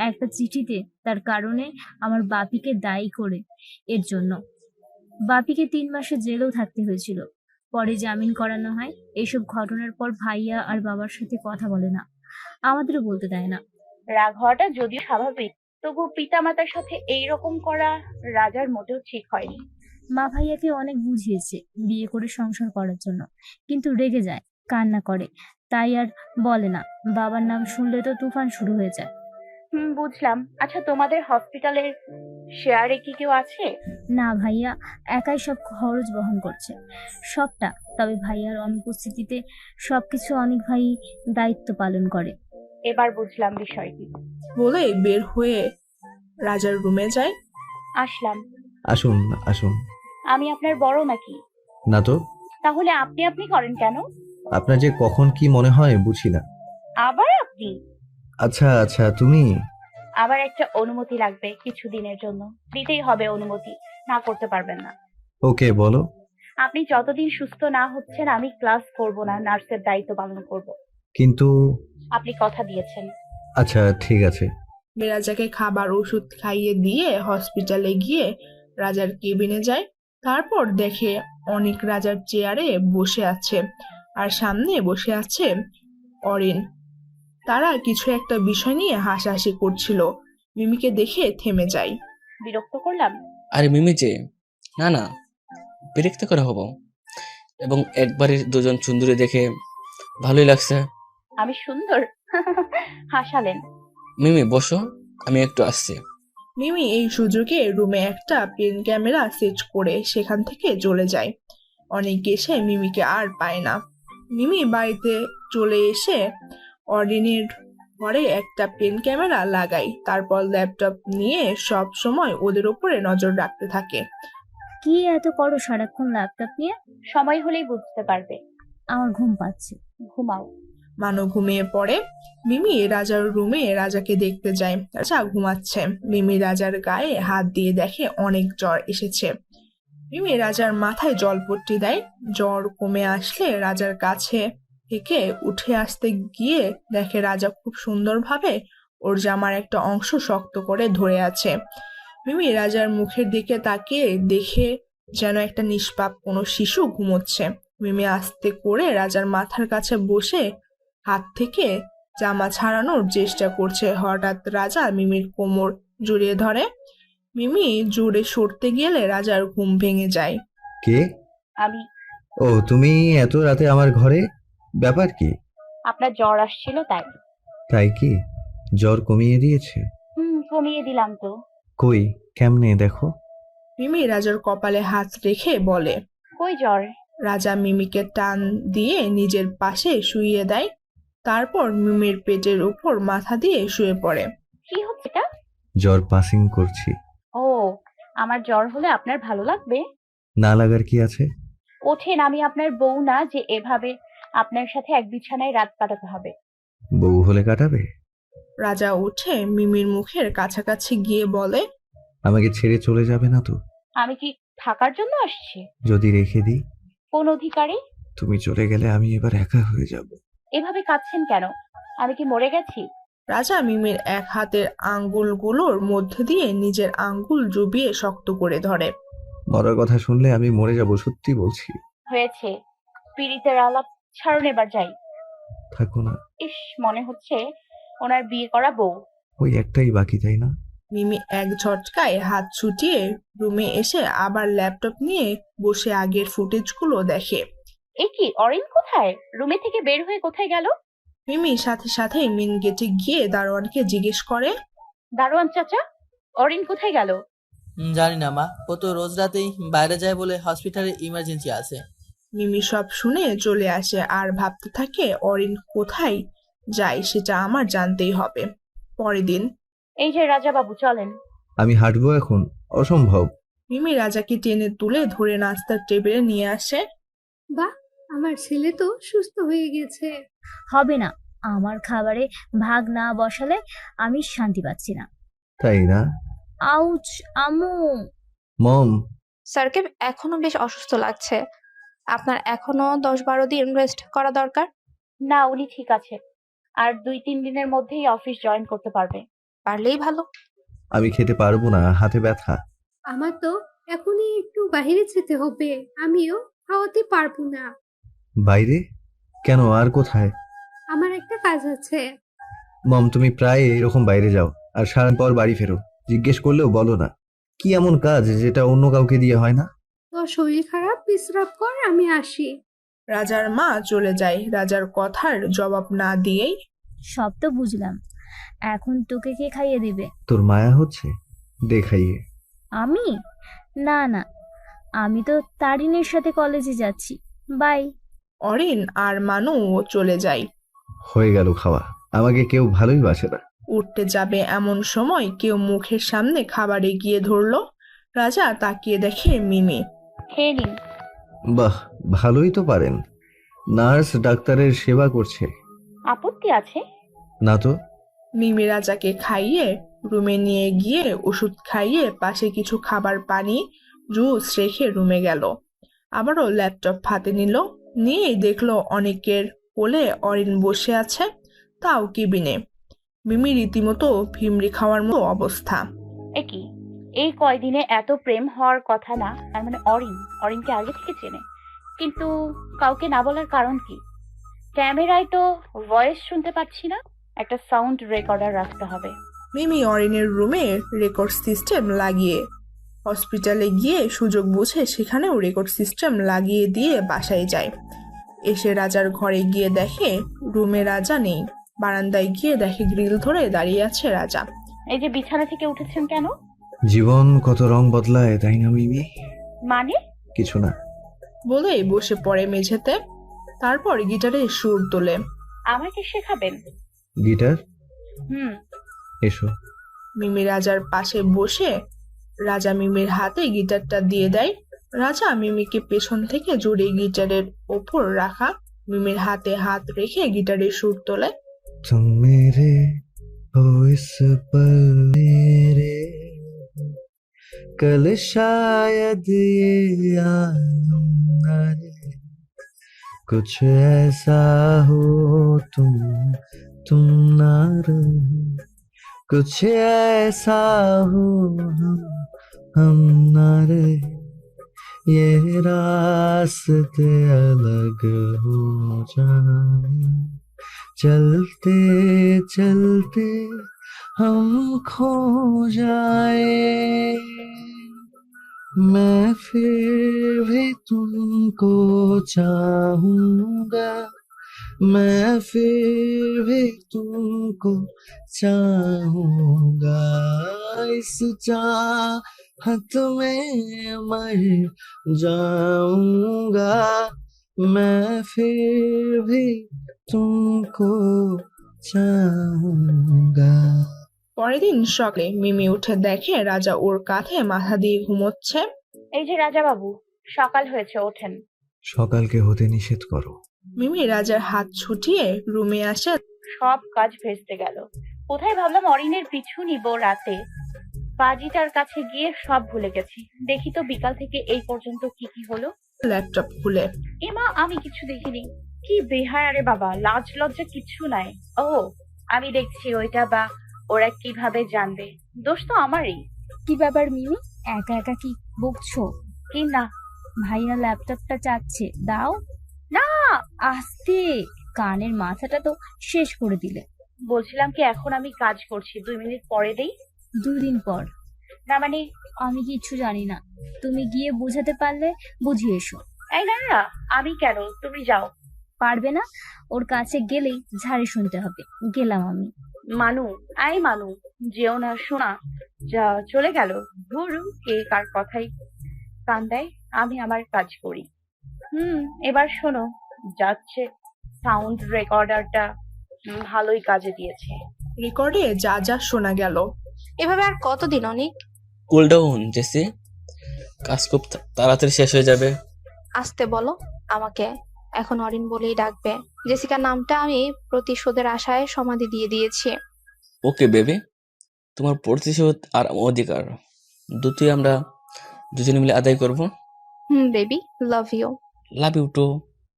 একটা চিঠিতে তার কারণে আমার বাপিকে দায়ী করে এর জন্য। বাপিকে 3 মাসে জেলেও থাকতে হয়েছিল, পরে জামিন করানো হয়। এইসব ঘটনার পর ভাইয়া আর বাবার সাথে কথা বলে না, আমাদেরও বলতে দেয় না। রাগ হওয়াটা যদিও স্বাভাবিক, তবু পিতামাতার সাথে এইরকম করা রাজার মোটেও ঠিক হয়নি। মা ভাইয়াকে অনেক বুঝিয়েছে বিয়ে করে সংসার করার জন্য, কিন্তু রেগে যায়, কান্না করে, তাই আর বলে না। বাবার নাম শুনলে তো তুফান শুরু হয়ে যায়। বুঝলাম। আচ্ছা, তোমাদের হসপিটালের শেয়ারে কি কেউ আছে? না, ভাইয়া একাই সব খরচ বহন করছে, সবটা। তবে ভাইয়ার অনুপস্থিতিতে সবকিছু অনেক ভাই দায়িত্ব পালন করে। এবার বুঝলাম বিষয়টি। বলে বের হয়ে রাজার রুমে যায়। আসলাম। আসুন আসুন। আমি আপনার বড় নাকি? না তো। তাহলে আপনি করেন কেন? আপনার যে কখন কি মনে হয় বুঝি না। আবার আপনি? আচ্ছা আচ্ছা, তুমি? আবার একটা অনুমতি লাগবে কিছুদিনের জন্য। দিতেই হবে অনুমতি, না করতে পারবেন না। ওকে, বলো। আপনি যতদিন সুস্থ না হচ্ছেন আমি ক্লাস করব না, নার্সের দায়িত্ব পালন করব। কিন্তু আপনি কথা দিয়েছেন। আচ্ছা ঠিক আছে। রাজাকে খাবার ওষুধ খাইয়ে দিয়ে হসপিটালে গিয়ে রাজার কেবিনে যায়। তারপর দেখে অনেক রাজার চেয়ারে বসে আছে আর সামনে বসে আছে অরিন। তারা কিছু একটা বিষয় নিয়ে হাসাহাসি করছিল। মিমিকে দেখে থেমে যায়। বিরক্ত করলাম? আরে মিমি যে, না না, বিরক্ত করে হব। এবং একবারে 2জন সুন্দরী দেখে ভালোই লাগছে। আমি সুন্দর? হাসালেন। মিমি বসো, আমি একটু আসছি। মিমি এই সুযোগে রুমে একটা পেন ক্যামেরা সেট করে সেখান থেকে চলে যায়। অনেক এসে মিমিকে আর পায় না। মিমি বাড়িতে চলে এসে অরিনের ঘরে একটা পেন ক্যামেরা লাগায়, তারপর ল্যাপটপ নিয়ে সব সময় ওদের উপরে নজর রাখতে থাকে। কি এত করো সারাক্ষণ ল্যাপটপ নিয়ে? সময় হলেই বুঝতে পারবে। আমার ঘুম পাচ্ছে। ঘুমাও। মানু ঘুমিয়ে পড়ে। মিমি রাজার রুমে রাজাকে দেখতে যায়। রাজা ঘুমাচ্ছে। মিমি রাজার গায়ে হাত দিয়ে দেখে অনেক জ্বর এসেছে। মিমি রাজার মাথায় জলপট্টি দেয়। জ্বর কমে আসলে রাজার কাছে থেকে উঠে আসতে গিয়ে দেখে রাজা খুব সুন্দরভাবে ওর জামার একটা অংশ শক্ত করে ধরে আছে। মিমি রাজার মুখের দিকে তাকিয়ে দেখে যেন একটা নিষ্পাপ কোনো শিশু ঘুমোচ্ছে। মিমি আস্তে করে রাজার মাথার কাছে বসে হাত থেকে জামা ছাড়ানোর চেষ্টা করছে। হঠাৎ রাজা মিমির কোমর জড়িয়ে ধরে। মিমি জোরে সরতে গেলে রাজার ঘুম ভেঙে যায়। কে? আমি। ও, তুমি এত রাতে আমার ঘরে? ব্যাপার কি? আপনার জ্বর আসছিল তাই। তাই কি? জ্বর কমিয়ে দিয়েছে? কমিয়ে দিলাম তো। কই, কেমনে দেখো? মিমি রাজার কপালে হাত রেখে বলে। কই জ্বর? রাজা মিমিকে টান দিয়ে নিজের পাশে শুইয়ে দেয়। তারপর মিমির পেটের উপর মাথা দিয়ে শুয়ে পড়ে। কি হচ্ছে এটা? জ্বর পাসিং করছি। ও, আমার জ্বর হলে আপনার ভালো লাগবে? না লাগার কি আছে? ওঠেন, আমি আপনার বউ না যে এভাবে আপনার সাথে এক বিছানায় রাত কাটাতে হবে। বউ হলে কাটাবে? রাজা উঠে মিমির মুখের কাছাকাছি গিয়ে বলে। আমাকে ছেড়ে চলে যাবে না তো? আমি কি থাকার জন্য আসছি? যদি রেখে দিই? কোন অধিকারে? তুমি চলে গেলে আমি এবার একা হয়ে যাব। এভাবে কাঁদছেন কেন? আমি কি মরে গেছি? রাজা মিমির এক হাতের আঙ্গুলগুলোর মধ্যে দিয়ে নিজের আঙ্গুল ডুবিয়ে শক্ত করে ধরে। মরার কথা শুনলে আমি মরে যাব, সত্যি বলছি। হয়েছে, পীড়িতের আলাপ ছাড়ুন, এবার যাই। থাকো না। ইস, মনে হচ্ছে ওনার বিয়ে করা বউ। ওই একটাই বাকি, তাই না? মিমি এক ঝটকায় হাত ছুটিয়ে রুমে এসে আবার ল্যাপটপ নিয়ে বসে আগের ফুটেজগুলো দেখে। এ কি, অরিন কোথায়? রুমে থেকে বের হয়ে কোথায় গেল? মিমি সাথে সাথে মেন গেটে গিয়ে দারোয়ানকে জিজ্ঞেস করে। দারোয়ান চাচা, অরিন কোথায় গেল? জানি না মা, ও তো রোজ রাতেই বাইরে যায় বলে হসপিটালে ইমার্জেন্সি আছে। মিমি সব শুনে চলে আসে আর ভাবতে থাকে অরিন কোথায় যায় সেটা আমার জানতেই হবে। পরের দিন। এই যে রাজা বাবু, চলেন। আমি হাঁটবো এখন? অসম্ভব। মিমি রাজাকে টেনে তুলে ধরে নাস্তার টেবিলে নিয়ে আসে। বাহ, আমার ছেলে তো সুস্থ হয়ে গেছে। হবে না, আমার খাবারে ভাগ না বসালে আমি শান্তি পাচ্ছি না। তাই না? আউচ, আম্মু। মম। স্যারকে এখনো বেশ অসুস্থ লাগছে। আপনার এখনো 10-12 দিন রেস্ট করা দরকার। না, উনি ঠিক আছে, আর 2-3 দিনের মধ্যেই অফিস জয়েন করতে পারবে। পারলেই ভালো। আমি খেতে পারবো না, হাতে ব্যথা। আমার তো এখনই একটু বাইরে যেতে হবে, আমিও খাওয়াতে পারবো না। বাইরে? কেন, আর কোথায়? আমার একটা কাজ আছে। মম, তুমি প্রায় এরকম বাইরে যাও আর সারাদিন পর বাড়ি ফেরো। জিজ্ঞেস করলেও বলো না। কি এমন কাজ যেটা অন্য কাউকে দিয়ে হয় না? তোর শরীর খারাপ, বিশ্রাম কর, আমি আসি। রাজার মা চলে যায়। রাজার কথার জবাব না দিয়েই। সব তো বুঝলাম, এখন তোকে কে খাইয়ে দিবে? তোর মায়া হচ্ছে? দেখাইয়ে। আমি? না না, আমি তো তারিনের সাথে কলেজে যাচ্ছি। বাই। অরিন আর মানু চলে যায়। হয়ে গেল খাওয়া। আমাকে কেউ ভালোই বাসে না। উঠতে যাবে এমন সময় কেউ মুখের সামনে খাবার এগিয়ে ধরলো। রাজা তাকিয়ে দেখে মিমি। খেয়ে নিন। বাহ, ভালোই তো পারেন। নার্স ডাক্তারের সেবা করছে। আপত্তি আছে? না তো। মিমি রাজাকে খাইয়ে রুমে নিয়ে গিয়ে ওষুধ খাইয়ে পাশে কিছু খাবার, পানি, জুস রেখে রুমে গেল। আবারও ল্যাপটপ হাতে নিল। নিয়েই দেখলো অনেকের কোলে অরিন বসে আছে, তাও কেবিনে। মিমি রীতিমতো ভিমরি খাওয়ার মতো অবস্থা। কি, এই কয়দিনে এত প্রেম হওয়ার কথা না? আর মানে অরিনকে আগে থেকে চেনে, কিন্তু কাউকে না বলার কারণ কি? ক্যামেরায় তো ভয়েস শুনতে পাচ্ছি না, একটা সাউন্ড রেকর্ডার রাখতে হবে। মিমি অরিনের রুমে রেকর্ড সিস্টেম লাগিয়ে হসপিটালে গিয়ে সুযোগ বুঝে সেখানেও রেকর্ড সিস্টেম লাগিয়ে দিয়ে বাসায় যায়। এসে রাজার ঘরে গিয়ে দেখে রুমে রাজা নেই। বারান্দায় গিয়ে দেখে গ্রিল ধরে দাঁড়িয়ে আছে রাজা। এই যে বিছানা থেকে উঠেছেন কেন? জীবন কত রং বদলায়, তাই না মিমি? মানে? কিছু না। বলেই বসে পড়ে মেঝেতে। তারপর গিটারে সুর তোলে। আমাকে শেখাবেন? গিটার? হুম। এসো। মিমি রাজার পাশে বসে রাজা মিমির হাতে গিটারটা দিয়ে দেয়। রাজা মিমিকে পেছন থেকে জড়িয়ে গিটারের ওপর রাখা মিমির হাতে হাত রেখে গিটারের সুর তোলে। तुम मेरे हो इस पल मेरे, कल शायद ये आलम न रहे, कुछ ऐसा हो तुम ना रहो, कुछ ऐसा हो हम ना रहे, ये रास्ते अलग हो जाए, चलते चलते हम खो जाए, मैं फिर भी तुमको चाहूंगा, मैं फिर भी तुमको चाहूंगा, इस चाहत में मर जाऊंगा, मैं फिर भी तुमको चाहूंगा। পরের দিন সকালে মিমি উঠে দেখে রাজা ওর কাঁধে মাথা দিয়ে ঘুমোচ্ছে। এই যে রাজা বাবু, সকাল হয়েছে, ওঠেন। সকালকে হতে নিষেধ করো। মিমি রাজার হাত ছুটিয়ে রুমে আসে। সব কাজ ভেস্তে গেল। কোথায় ভাবলাম অরিনের পিছু নিব রাতে, বাজিটার কাছে গিয়ে সব ভুলে গেছি। দেখি তো বিকাল থেকে এই পর্যন্ত কি কি হলো। ল্যাপটপ খুলে। এমা, আমি কিছু দেখিনি। কি বেহায়া রে বাবা, লাজ লজ্জা কিছু নাই। ও, আমি দেখছি ওইটা, বা ওরা কিভাবে জানবে? দোষ তো আমারই। কি ব্যাপার মিমি, একা একা কি বকছো? কি না? ভাইয়া ল্যাপটপটা চাচ্ছে, দাও না। আস্তে, কানের মাথাটা তো শেষ করে দিলে। বলছিলাম কি, এখন আমি কাজ করছি, 2 মিনিট পরে দেই। 2 দিন পর? না মানে, আমি কিচ্ছু জানি না, তুমি গিয়ে বোঝাতে পারলে বুঝিয়ে এসো। এই না না, আমি কেন, তুমি যাও। পারবে না? ওর কাছে গেলেই ঝাড়ি শুনতে হবে। গেলাম আমি। মানু, আই মানু, যেও না, শোনা যা চলে গেল। ধরু কে কার কথাই কান দেয়, আমি আমার কাজ করি। এবার শোনো, যাচ্ছে সাউন্ড রেকর্ডারটা ভালোই কাজে দিয়েছে। রেকর্ডে যা যা শোনা গেল। এভাবে আর কতদিন অনেক? কুল ডাউন জেসি, কাজ খুব তাড়াতাড়ি শেষ হয়ে যাবে। আসতে বলো আমাকে, এখন অরিন বলেই ডাকবে। জেসিকার নামটা আমি প্রতিশোধের আশায় সমাধি দিয়ে দিয়েছি। ওকে বেবি, তোমার প্রতিশোধ আর অধিকার দুটি আমরা দুজনে মিলে আদায় করব। Baby, love you. Love you too.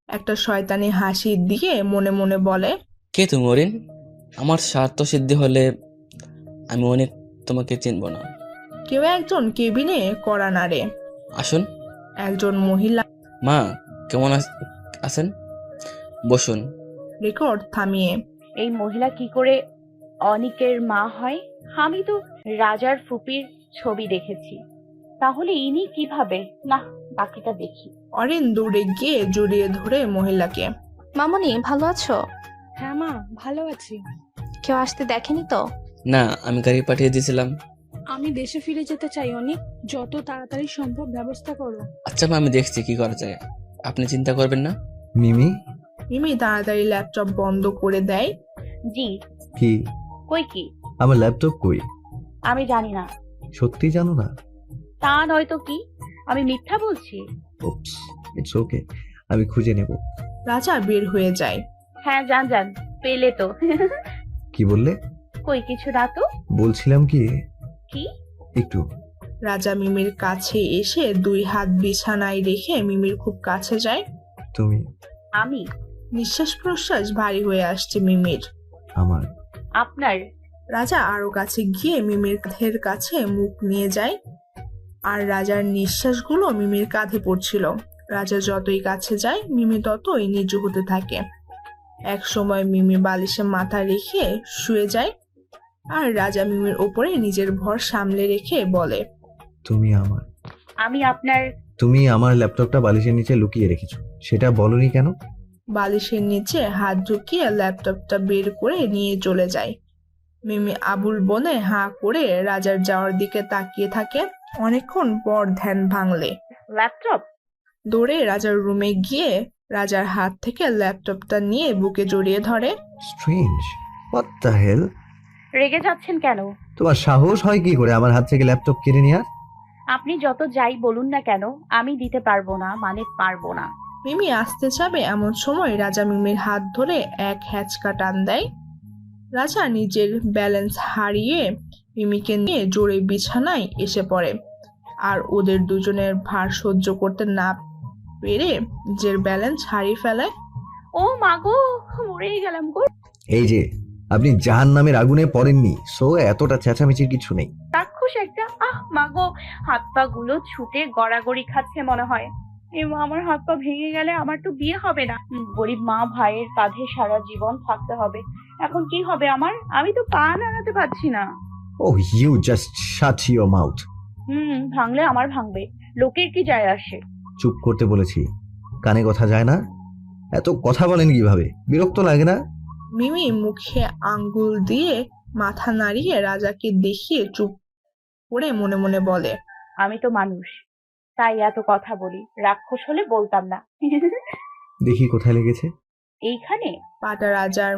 একটা শয়তানি হাসি দিয়ে মনে মনে বলে, কে তুমি অরিন? আমার স্বার্থ সিদ্ধি হলে আমি অনেক তোমাকে চিনব না। কেউ একজন কেবিনে কড়া নাড়ে। আসুন। একজন মহিলা। মা, কেমন আছেন? বসুন। রেকর্ড থামিয়ে। এই মহিলা কি করে অনিকের মা হয়? আমি তো রাজার ফুপির ছবি দেখেছি, তাহলে ইনি কিভাবে? না, বাকিটা দেখি। অরিন দৌড়ে গিয়ে জড়িয়ে ধরে মহিলাকে। মামনি, ভালো আছো? হ্যাঁ মা, ভালো আছি। কেউ আসতে দেখেনি তো? না, আমি গাড়ি পাঠিয়ে দিয়েছিলাম। আমি দেশে ফিরে যেতে চাই অনেক, যত তাড়াতাড়ি সম্ভব ব্যবস্থা করো। আচ্ছা মা, আমি দেখছি কি করা যায়, আপনি চিন্তা করবেন না। মিমি। মিমি তাড়াতাড়ি ল্যাপটপ বন্ধ করে দেয়। জি। কি? কই কি? আমার ল্যাপটপ কই? আমি জানি না। সত্যি জানো না? তা নয় তো কি, আমি মিথ্যা বলছি? উপস, ইটস ওকে, আমি খুঁজে নেব। রাজা বের হয়ে যায়। হ্যাঁ, যান যান, পেলে তো। কি বললে? কই কিছু না তো। বলছিলাম কি কি একটু। রাজা মিমির কাছে এসে 2 হাত বিছানায় রেখে মিমির খুব কাছে যায়। তুমি? আমি? নিঃশ্বাস প্রশ্বাস ভারী হয়ে আসছে মিমির। আমার? আপনার? রাজা আরো কাছে গিয়ে মিমির কাঁধের কাছে মুখ নিয়ে যায়, আর রাজার নিঃশ্বাসগুলো মিমির কাঁধে পড়ছিল। রাজা যতই কাছে যায় মিমি ততই নিচু হতে থাকে। এক সময় মিমি বালিশে মাথা রেখে শুয়ে যায়, আর রাজা মিমির ওপরে নিজের ভর সামলে রেখে বলে, তুমি আমার। আমি আপনার? তুমি আমার ল্যাপটপটা বালিশের নিচে লুকিয়ে রেখেছো, সেটা বলনি কেন? বালিশের নিচে হাত ঢুকিয়ে ল্যাপটপটা বের করে নিয়ে চলে যায়। মিমি আবুল বনে হাঁ করে রাজার যাওয়ার দিকে তাকিয়ে থাকে। অনেকক্ষণ পর ধ্যান ভাঙলে। ল্যাপটপ? দৌড়ে রাজার রুমে গিয়ে রাজার হাত থেকে ল্যাপটপটা নিয়ে বুকে জড়িয়ে ধরে। Strange, what the hell? রেগে যাচ্ছেন কেন? তোমার সাহস হয় কি করে আমার হাত থেকে ল্যাপটপ কেড়ে নেওয়ার? আপনি যত যাই বলুন না কেন, আমি দিতে পারবো না, মানে পারবো না। মিমি আসতে যাবে এমন সময় রাজা মিমির হাত ধরে এক হ্যাচকা টান দেয়। রাজা নিজের ব্যালেন্স হারিয়ে মিমিকে নিয়ে জোরে বিছানায় এসে পড়ে আর ওদের দুজনের ভার সহ্য করতে না পেরে নিজের ব্যালেন্স হারিয়ে ফেলে। ও মা গো, মরেই গেলাম গো। এই যে আপনি জাহান্নামের আগুনে পড়েননি, সো এতটা চেঁচামেচির কিছু নেই। রাক্ষস একটা। মা গো, হাত পা গুলো ছুটে গড়াগড়ি খাচ্ছে মনে হয়। আমার হাত পা ভেঙে গেলে আমার তো বিয়ে হবে না। গরিব মা ভাইয়ের কাঁধে সারা জীবন থাকতে হবে। এখন কি হবে আমার? আমি তো পা নাড়াতে পারছি না। Oh, you just shut your mouth. ভাঙলে আমার ভাঙবে, লোকের কি যায় আসে? চুপ করতে বলেছি, কানে কথা যায় না? এত কথা বলেন কিভাবে? বিরক্ত লাগে না? মিমি মুখে আঙ্গুল দিয়ে মাথা নাড়িয়ে রাজাকে দেখিয়ে চুপ করে মনে মনে বলে, আমি তো মানুষ, তাই এত কথা বলি। রাক্ষস হলে বলতাম না। দেখি কোথায় লেগেছে। এইখানে। পাটা রাজার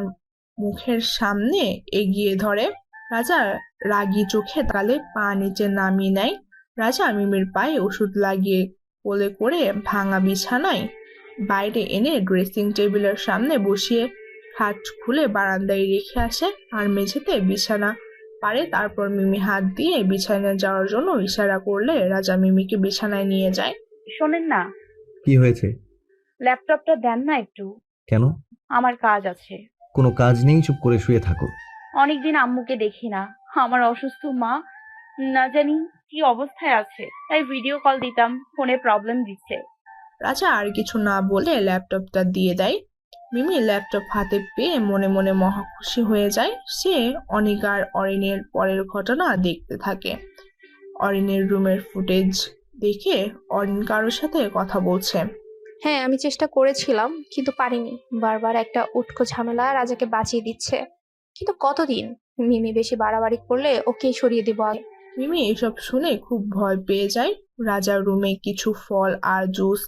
মুখের সামনে এগিয়ে ধরে। রাজা রাগী চোখে তাকালে পা নিচে নামিয়ে নেয়। রাজা মিমির পায়ে ওষুধ লাগিয়ে কোলে করে ভাঙা বিছানায় বাইরে এনে ড্রেসিং টেবিলের সামনে বসিয়ে খাট খুলে বারান্দায় রেখে আসে আর মেঝেতে বিছানা পারে। তারপর মিমি হাত দিয়ে বিছানায় যাওয়ার জন্য ইশারা করলে রাজা মিমিকে বিছানায় নিয়ে যায়। শোনেন না, কি হয়েছে? ল্যাপটপটা দেন না একটু। কেন? আমার কাজ আছে। কোনো কাজ নেই, চুপ করে শুয়ে থাকো। অনেকদিন আম্মুকে দেখি না। আমার অসুস্থ মা না জানি কি অবস্থায় আছে, তাই ভিডিও কল দিতাম, ফোনে প্রবলেম দিচ্ছে। রাজা আর কিছু না বলে ল্যাপটপটা দিয়ে দেয়। মিমি ল্যাপটপ হাতে পেয়ে মনে মনে মহা খুশি হয়ে যায়। সে অনিকা আর অরিনের পরের ঘটনা দেখতে থাকে। অরিনের রুমের ফুটেজ দেখে অরিন কারোর সাথে কথা বলছে। হ্যাঁ, আমি চেষ্টা করেছিলাম কিন্তু পারিনি। বারবার একটা উটকো ঝামেলা রাজাকে বাঁচিয়ে দিচ্ছে। কিন্তু কতদিন? মিমি বেশি বাড়াবাড়ি করলে ওকেই সরিয়ে দিব আগে। মিমি এসব শুনে খুব ভয় পেয়ে যায়। রাজার রুমে কিছু ফল আর জুস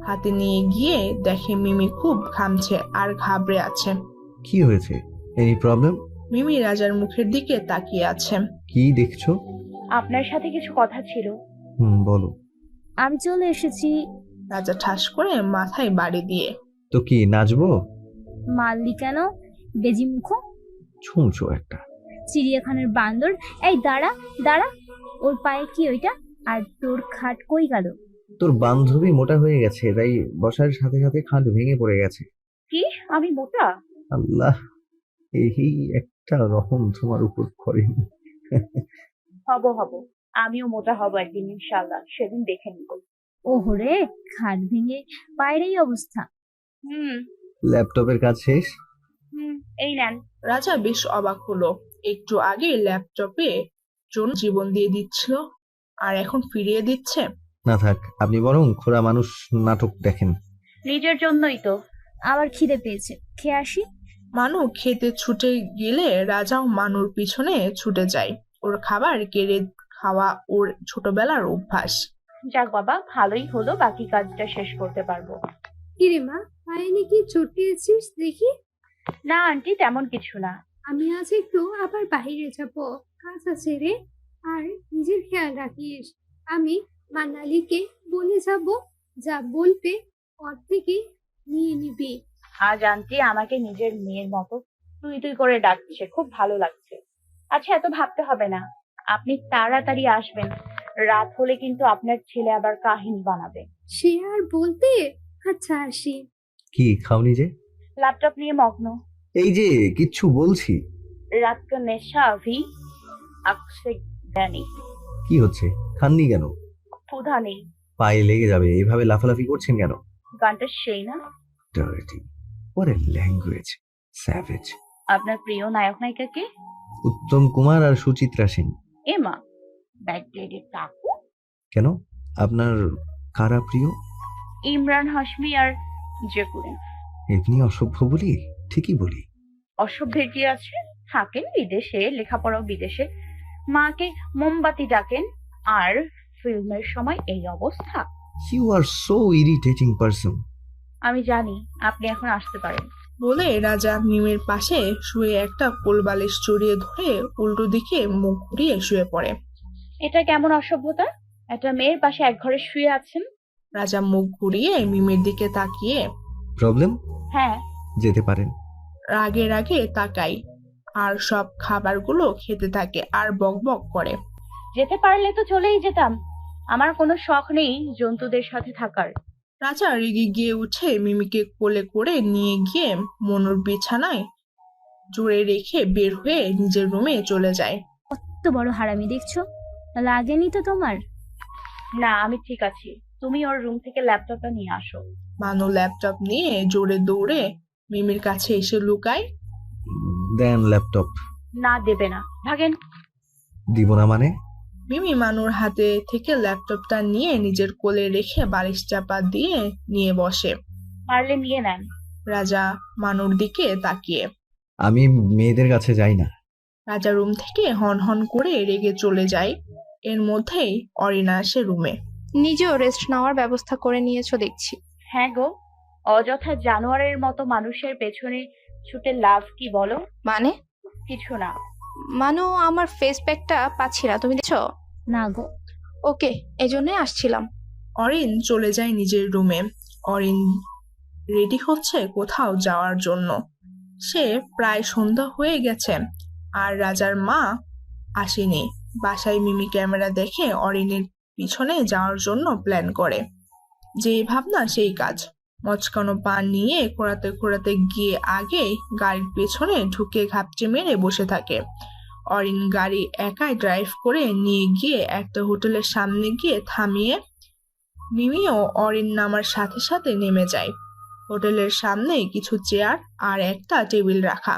হাতে নিয়ে গিয়ে দেখে মিমি খুব ঘামছে আর ঘাবড়ে আছে। কি হয়েছে? Any problem? মিমি রাজার মুখের দিকে তাকিয়ে আছে। কি দেখছো? আপনার সাথে কিছু কথা ছিল। বলো। আমি চলে এসেছি। রাজা ঠাস করে মাথায় বাড়ি দিয়ে। তো কি নাচবো? মারলি কেন বেজি মুখ? ছুঁচো একটা। চিড়িয়াখানার বান্দর। এই দাঁড়া দাঁড়া, ওর পায়ে কি ওইটা? আর তোর খাট কই গেল? তোর বান্ধবী মোটা হয়ে গেছে, তাই বসার সাথে সাথে খাট ভেঙে পড়ে গেছে। কি আমি মোটা? আল্লাহ, এই একটা রহম তোমার উপর করেনি। হব, আমিও মোটা হব একদিন ইনশাআল্লাহ, সেদিন দেখে নিব। ওহরে, খাট ভেঙে পায়ের এই অবস্থা। ল্যাপটপের কাজ শেষ? এই নেন। রাজা বেশ অবাক হলো। একটু আগে ল্যাপটপে জন্য জীবন দিয়ে দিচ্ছিল আর এখন ফিরিয়ে দিচ্ছে। না থাক, আপনি বরং খোড়া মানুষ নাটক দেখেন। নিজের জন্যই তো। আবার খিদে পেয়েছে, খেয়ে আসি। মানু খেতে ছুটে গেলে রাজাও মানুর পিছনে ছুটে যায়। ওর খাবার কেড়ে খাওয়া ওর ছোটবেলার অভ্যাস। যাক বাবা, ভালোই হলো, বাকি কাজটা শেষ করতে পারবো। কিরে মা, পায়ে নাকি চোট পেয়েছিস দেখি? না আন্টি, তেমন কিছু না। আমি আজ একটু আবার বাইরে যাব, কাজ আছে রে। আর নিজের খেয়াল রাখিস। আমি মানালিকে বলে যাব, যা বলতে ওর থেকে নিয়ে নিবি। আজ আন্টি আমাকে নিজের মেয়ের মতো তুই করে ডাকছে, খুব ভালো লাগছে। আচ্ছা, এত ভাবতে হবে না, আপনি তাড়াতাড়ি আসবেন। রাত হলে কিন্তু আপনার ছেলে আবার কাহিনী বানাবে। সে আর বলতে। আচ্ছা আসি। কি খাওনি যে? ল্যাপটপ নিয়ে মগ্ন। এই যে কিচ্ছু বলছি। রাত কা নেশা আভি আকসে জানি। কি হচ্ছে? খাননি কেন? ক্ষুধা নেই। পায়ে লেগে যাবে, এইভাবে লাফালাফি করছেন কেন? গানটা সেই না? Dirty. What a language. Savage. আপনার প্রিয় নায়ক নায়িকা কে? উত্তম কুমার আর সুচিত্রা সেন। এমা, ব্যাকডেটেড কাকু। কেন, আপনার কারা প্রিয়? ইমরান হাশমি আর জেকুরিন। এমনি অসভ্য বলি? ঠিকই বলি। অসভ্যের কি আছে? থাকেন বিদেশে, লেখাপড়াও বিদেশে, মাকে মোমবাতি ডাকেন, আর ফিল্মের সময় এই অবস্থা। You are so irritating person. আমি জানি, আপনি এখন আসতে পারেন। বলে রাজা মিমের পাশে শুয়ে একটা কোলবালিশ জড়িয়ে ধরে উল্টো দিকে মুখ ঘুরিয়ে শুয়ে পড়ে। এটা কেমন অসভ্যতা? একটা মেয়ের পাশে এক ঘরে শুয়ে আছেন। রাজা মুখ ঘুরিয়ে মিমির দিকে তাকিয়ে প্রবলেম? হ্যাঁ, যেতে পারেন। রাগে রাগে তাকাই আর সব খাবারগুলো খেতে থাকে আর বক বক করে। যেতে পারলে তো চলেই যেতাম। আমার কোনো শখ নেই জন্তুদের সাথে থাকার। রাজা রেগে গিয়ে উঠে মিমিকে কোলে করে নিয়ে গিয়ে মনুর বিছানায় জুড়ে রেখে বের হয়ে নিজের রুমে চলে যায়। কত বড় হারামি দেখছো, লাগেনি তো তোমার? না, আমি ঠিক আছি। তুমি ওর রুম থেকে ল্যাপটপটা নিয়ে আসো। মানু ল্যাপটপ নিয়ে জোরে দৌড়ে মিমির কাছে এসে লুকায়। দেন ল্যাপটপ। না, দেবে না, ভাগেন। দিব না মানে? মিমি মানুর হাতে থেকে ল্যাপটপটা নিয়ে নিজের কোলে রেখে বালিশ চাপা দিয়ে নিয়ে বসে। পারলে নিয়ে নেন। রাজা মানুর দিকে তাকিয়ে। আমি মেয়েদের কাছে যাই না। রাজা রুম থেকে হন হন করে রেগে চলে যায়। এর মধ্যেই অরিনা আসে রুমে। নিজেও রেস্ট নেওয়ার ব্যবস্থা করে নিয়েছো দেখছি। হ্যাঁ গো, অযথা জানোয়ারের মতো মানুষের পেছনে ছুটে লাভ কি বলো? মানে? কিছু না। মানু, আমার ফেস প্যাকটা পাচ্ছি না, তুমি দেখছো? না গো। ওকে, এজন্যই আসছিলাম। অরিন চলে যায় নিজের রুমে। অরিন রেডি হচ্ছে কোথাও যাওয়ার জন্য। সে প্রায় সন্ধ্যা হয়ে গেছে আর রাজার মা আসেনি। বাসায় মিমি ক্যামেরা দেখে অরিনের পিছনে যাওয়ার জন্য প্ল্যান করে। যেই ভাবনা সেই কাজ। মচকানো পা নিয়ে খোঁড়াতে খোঁড়াতে গিয়ে আগে গাড়ির পেছনে ঢুকে ঘাপচে মেরে বসে থাকে। অরিন গাড়ি একাই ড্রাইভ করে নিয়ে গিয়ে একটা হোটেলের সামনে গিয়ে থামিয়ে মিমিও অরিন নামার সাথে সাথে নেমে যায়। হোটেলের সামনে কিছু চেয়ার আর একটা টেবিল রাখা।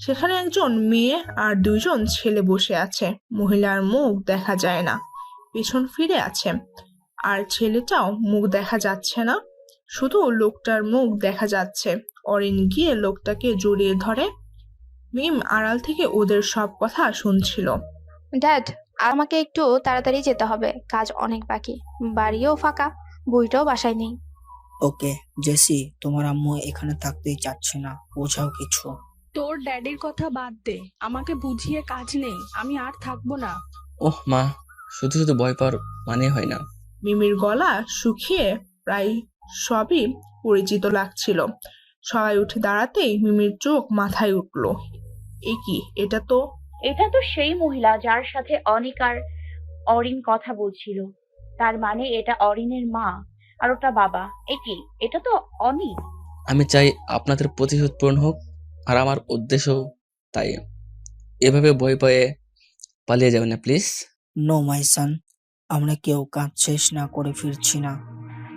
সেখানে একজন মেয়ে আর দুইজন ছেলে বসে আছে। মহিলার মুখ দেখা যায় না, পেছন ফিরে আছে। আর ছেলেটাও মুখ দেখা যাচ্ছে না, শুধু লোকটার মুখ দেখা যাচ্ছে। অরিন গিয়ে লোকটাকে জড়িয়ে ধরে। মিম আড়াল থেকে ওদের সব কথা শুনছিল। ড্যাড, আমাকে একটু তাড়াতাড়ি যেতে হবে, কাজ অনেক বাকি। বাড়িও ফাঁকা, বইটাও বাসায় নেই। ওকে জেসি, তোমার আম্মু এখানে থাকতেই চাচ্ছে না, বোঝাও কিছু। তোর ড্যাডির কথা বাদ দে, আমাকে বুঝিয়ে কাজ নেই, আমি আর থাকবো না। ওহ মা, শুধু শুধু ভয় পাওয়ার মানে হয় না। মিমির গলা শুকিয়ে প্রায় সবই পরিচিত লাগছিল। সবাই উঠে দাঁড়াতেই মিমির চোখ মাথায় উঠল। এ কি, এটা তো সেই মহিলা যার সাথে অনিক আর অরিন কথা বলছিল। তার মানে এটা অরিনের মা আর ওটা বাবা। এটা তো অনিক। আমি চাই আপনাদের প্রতিশোধ পূরণ হোক, আর আমার উদ্দেশ্য তাই। এভাবে ভয় পেয়ে পালিয়ে যাবেন না প্লিজ। নো মাই সান, আমরা কেউ কাজ শেষ না করে ফিরছি না।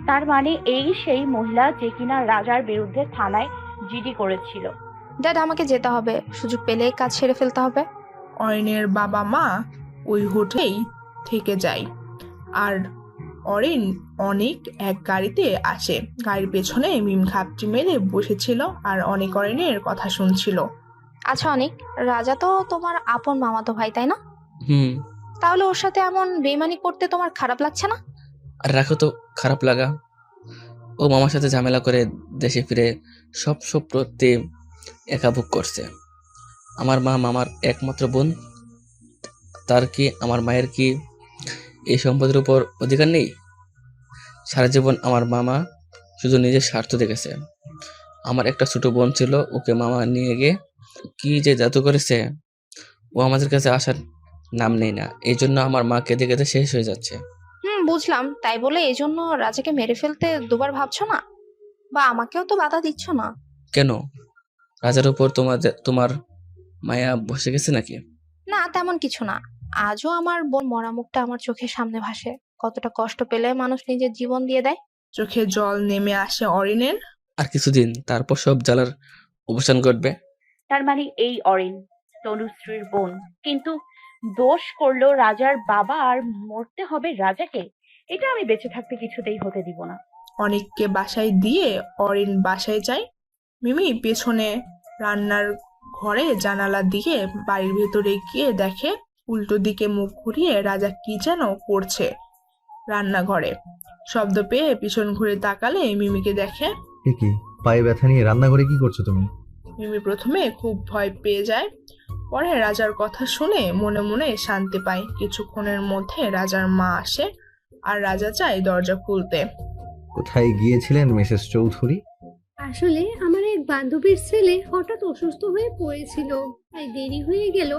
তার মানে সেই মহিলা যে কিনা রাজার বিরুদ্ধে থানায় জিডি করেছিল। ড্যাড, আমাকে যেতে হবে, সুযোগ পেলে কাজ সেরে ফেলতে হবে। অরিনের বাবা মা ওই হোটেলেই থেকে যায় আর অরিন অনেক এক গাড়িতে আসে। গাড়ির পেছনে মিম ঘাপটি মেরে বসেছিল আর অনেক অরিনের কথা শুনছিল। আচ্ছা অনিক, রাজা তো তোমার আপন মামাতো ভাই, তাই না? হুম। তাহলে ওর সাথে এমন বেইমানি করতে তোমার খারাপ লাগছে না? আর রাখো তো খারাপ লাগা। ও মামার সাথে ঝামেলা করে দেশে ফিরে সব সম্পত্তি একা ভোগ করছে। আমার মা মামার একমাত্র বোন, তার কি আমার মায়ের কি এই সম্পদের উপর অধিকার নেই? সারা জীবন আমার মামা শুধু নিজের স্বার্থ দেখেছে। আমার একটা ছোট বোন ছিল, ওকে মামা নিয়ে গিয়ে কি যে জাদু করেছে, ও আমাদের কাছে আসার নাম নেই না। এই জন্য আমার মা কেঁদে কেঁদে শেষ হয়ে যাচ্ছে। বুঝলাম, তাই বলে এই জন্য রাজাকে মেরে ফেলতে দুবার ভাবছো না? বা আমাকেও তো বাধা দিচ্ছ না? কেন, রাজার উপর তোমার মায়া বসে গেছে নাকি? না, তেমন কিছু না। আজও আমার বোন মরা মুখটা আমার চোখের সামনে ভাসে। কতটা কষ্ট পেলে মানুষ নিজের জীবন দিয়ে দেয়। চোখে জল নেমে আসে অরিনের। আর কিছুদিন, তারপর সব জ্বালার অবসান ঘটবে। তার মানে এই অরিন তনুশ্রীর বোন, কিন্তু দোষ করলো রাজার বাবা আর মরতে হবে রাজাকে। এটা আমি বেঁচে থাকতে কিছুতেই হতে দিব না। অনেককে বাসায় দিয়ে অরিন বাসায় যায়। মিমি পেছনে রান্নার ঘরে জানালা দিয়ে বাড়ির ভেতরে গিয়ে দেখে উল্টো দিকে মুখ ঘুরিয়ে রাজা কি যেন করছে রান্নাঘরে। শব্দ পেয়ে পিছন ঘুরে তাকালে মিমিকে দেখে। কি পায়ে ব্যথা নিয়ে রান্নাঘরে কি করছো তুমি? মিমি প্রথমে খুব ভয় পেয়ে যায়, পরে রাজার কথা শুনে মনে মনে শান্তি পায়। কিছুক্ষণের মধ্যে রাজার মা আসে আর রাজা চায় দরজা খুলতে। কোথায় গিয়েছিলেন মিসেস চৌধুরী? আসলে আমার এক বান্ধবীর ছেলে হঠাৎ অসুস্থ হয়ে পড়েছিল, তাই দেরি হয়ে গেল।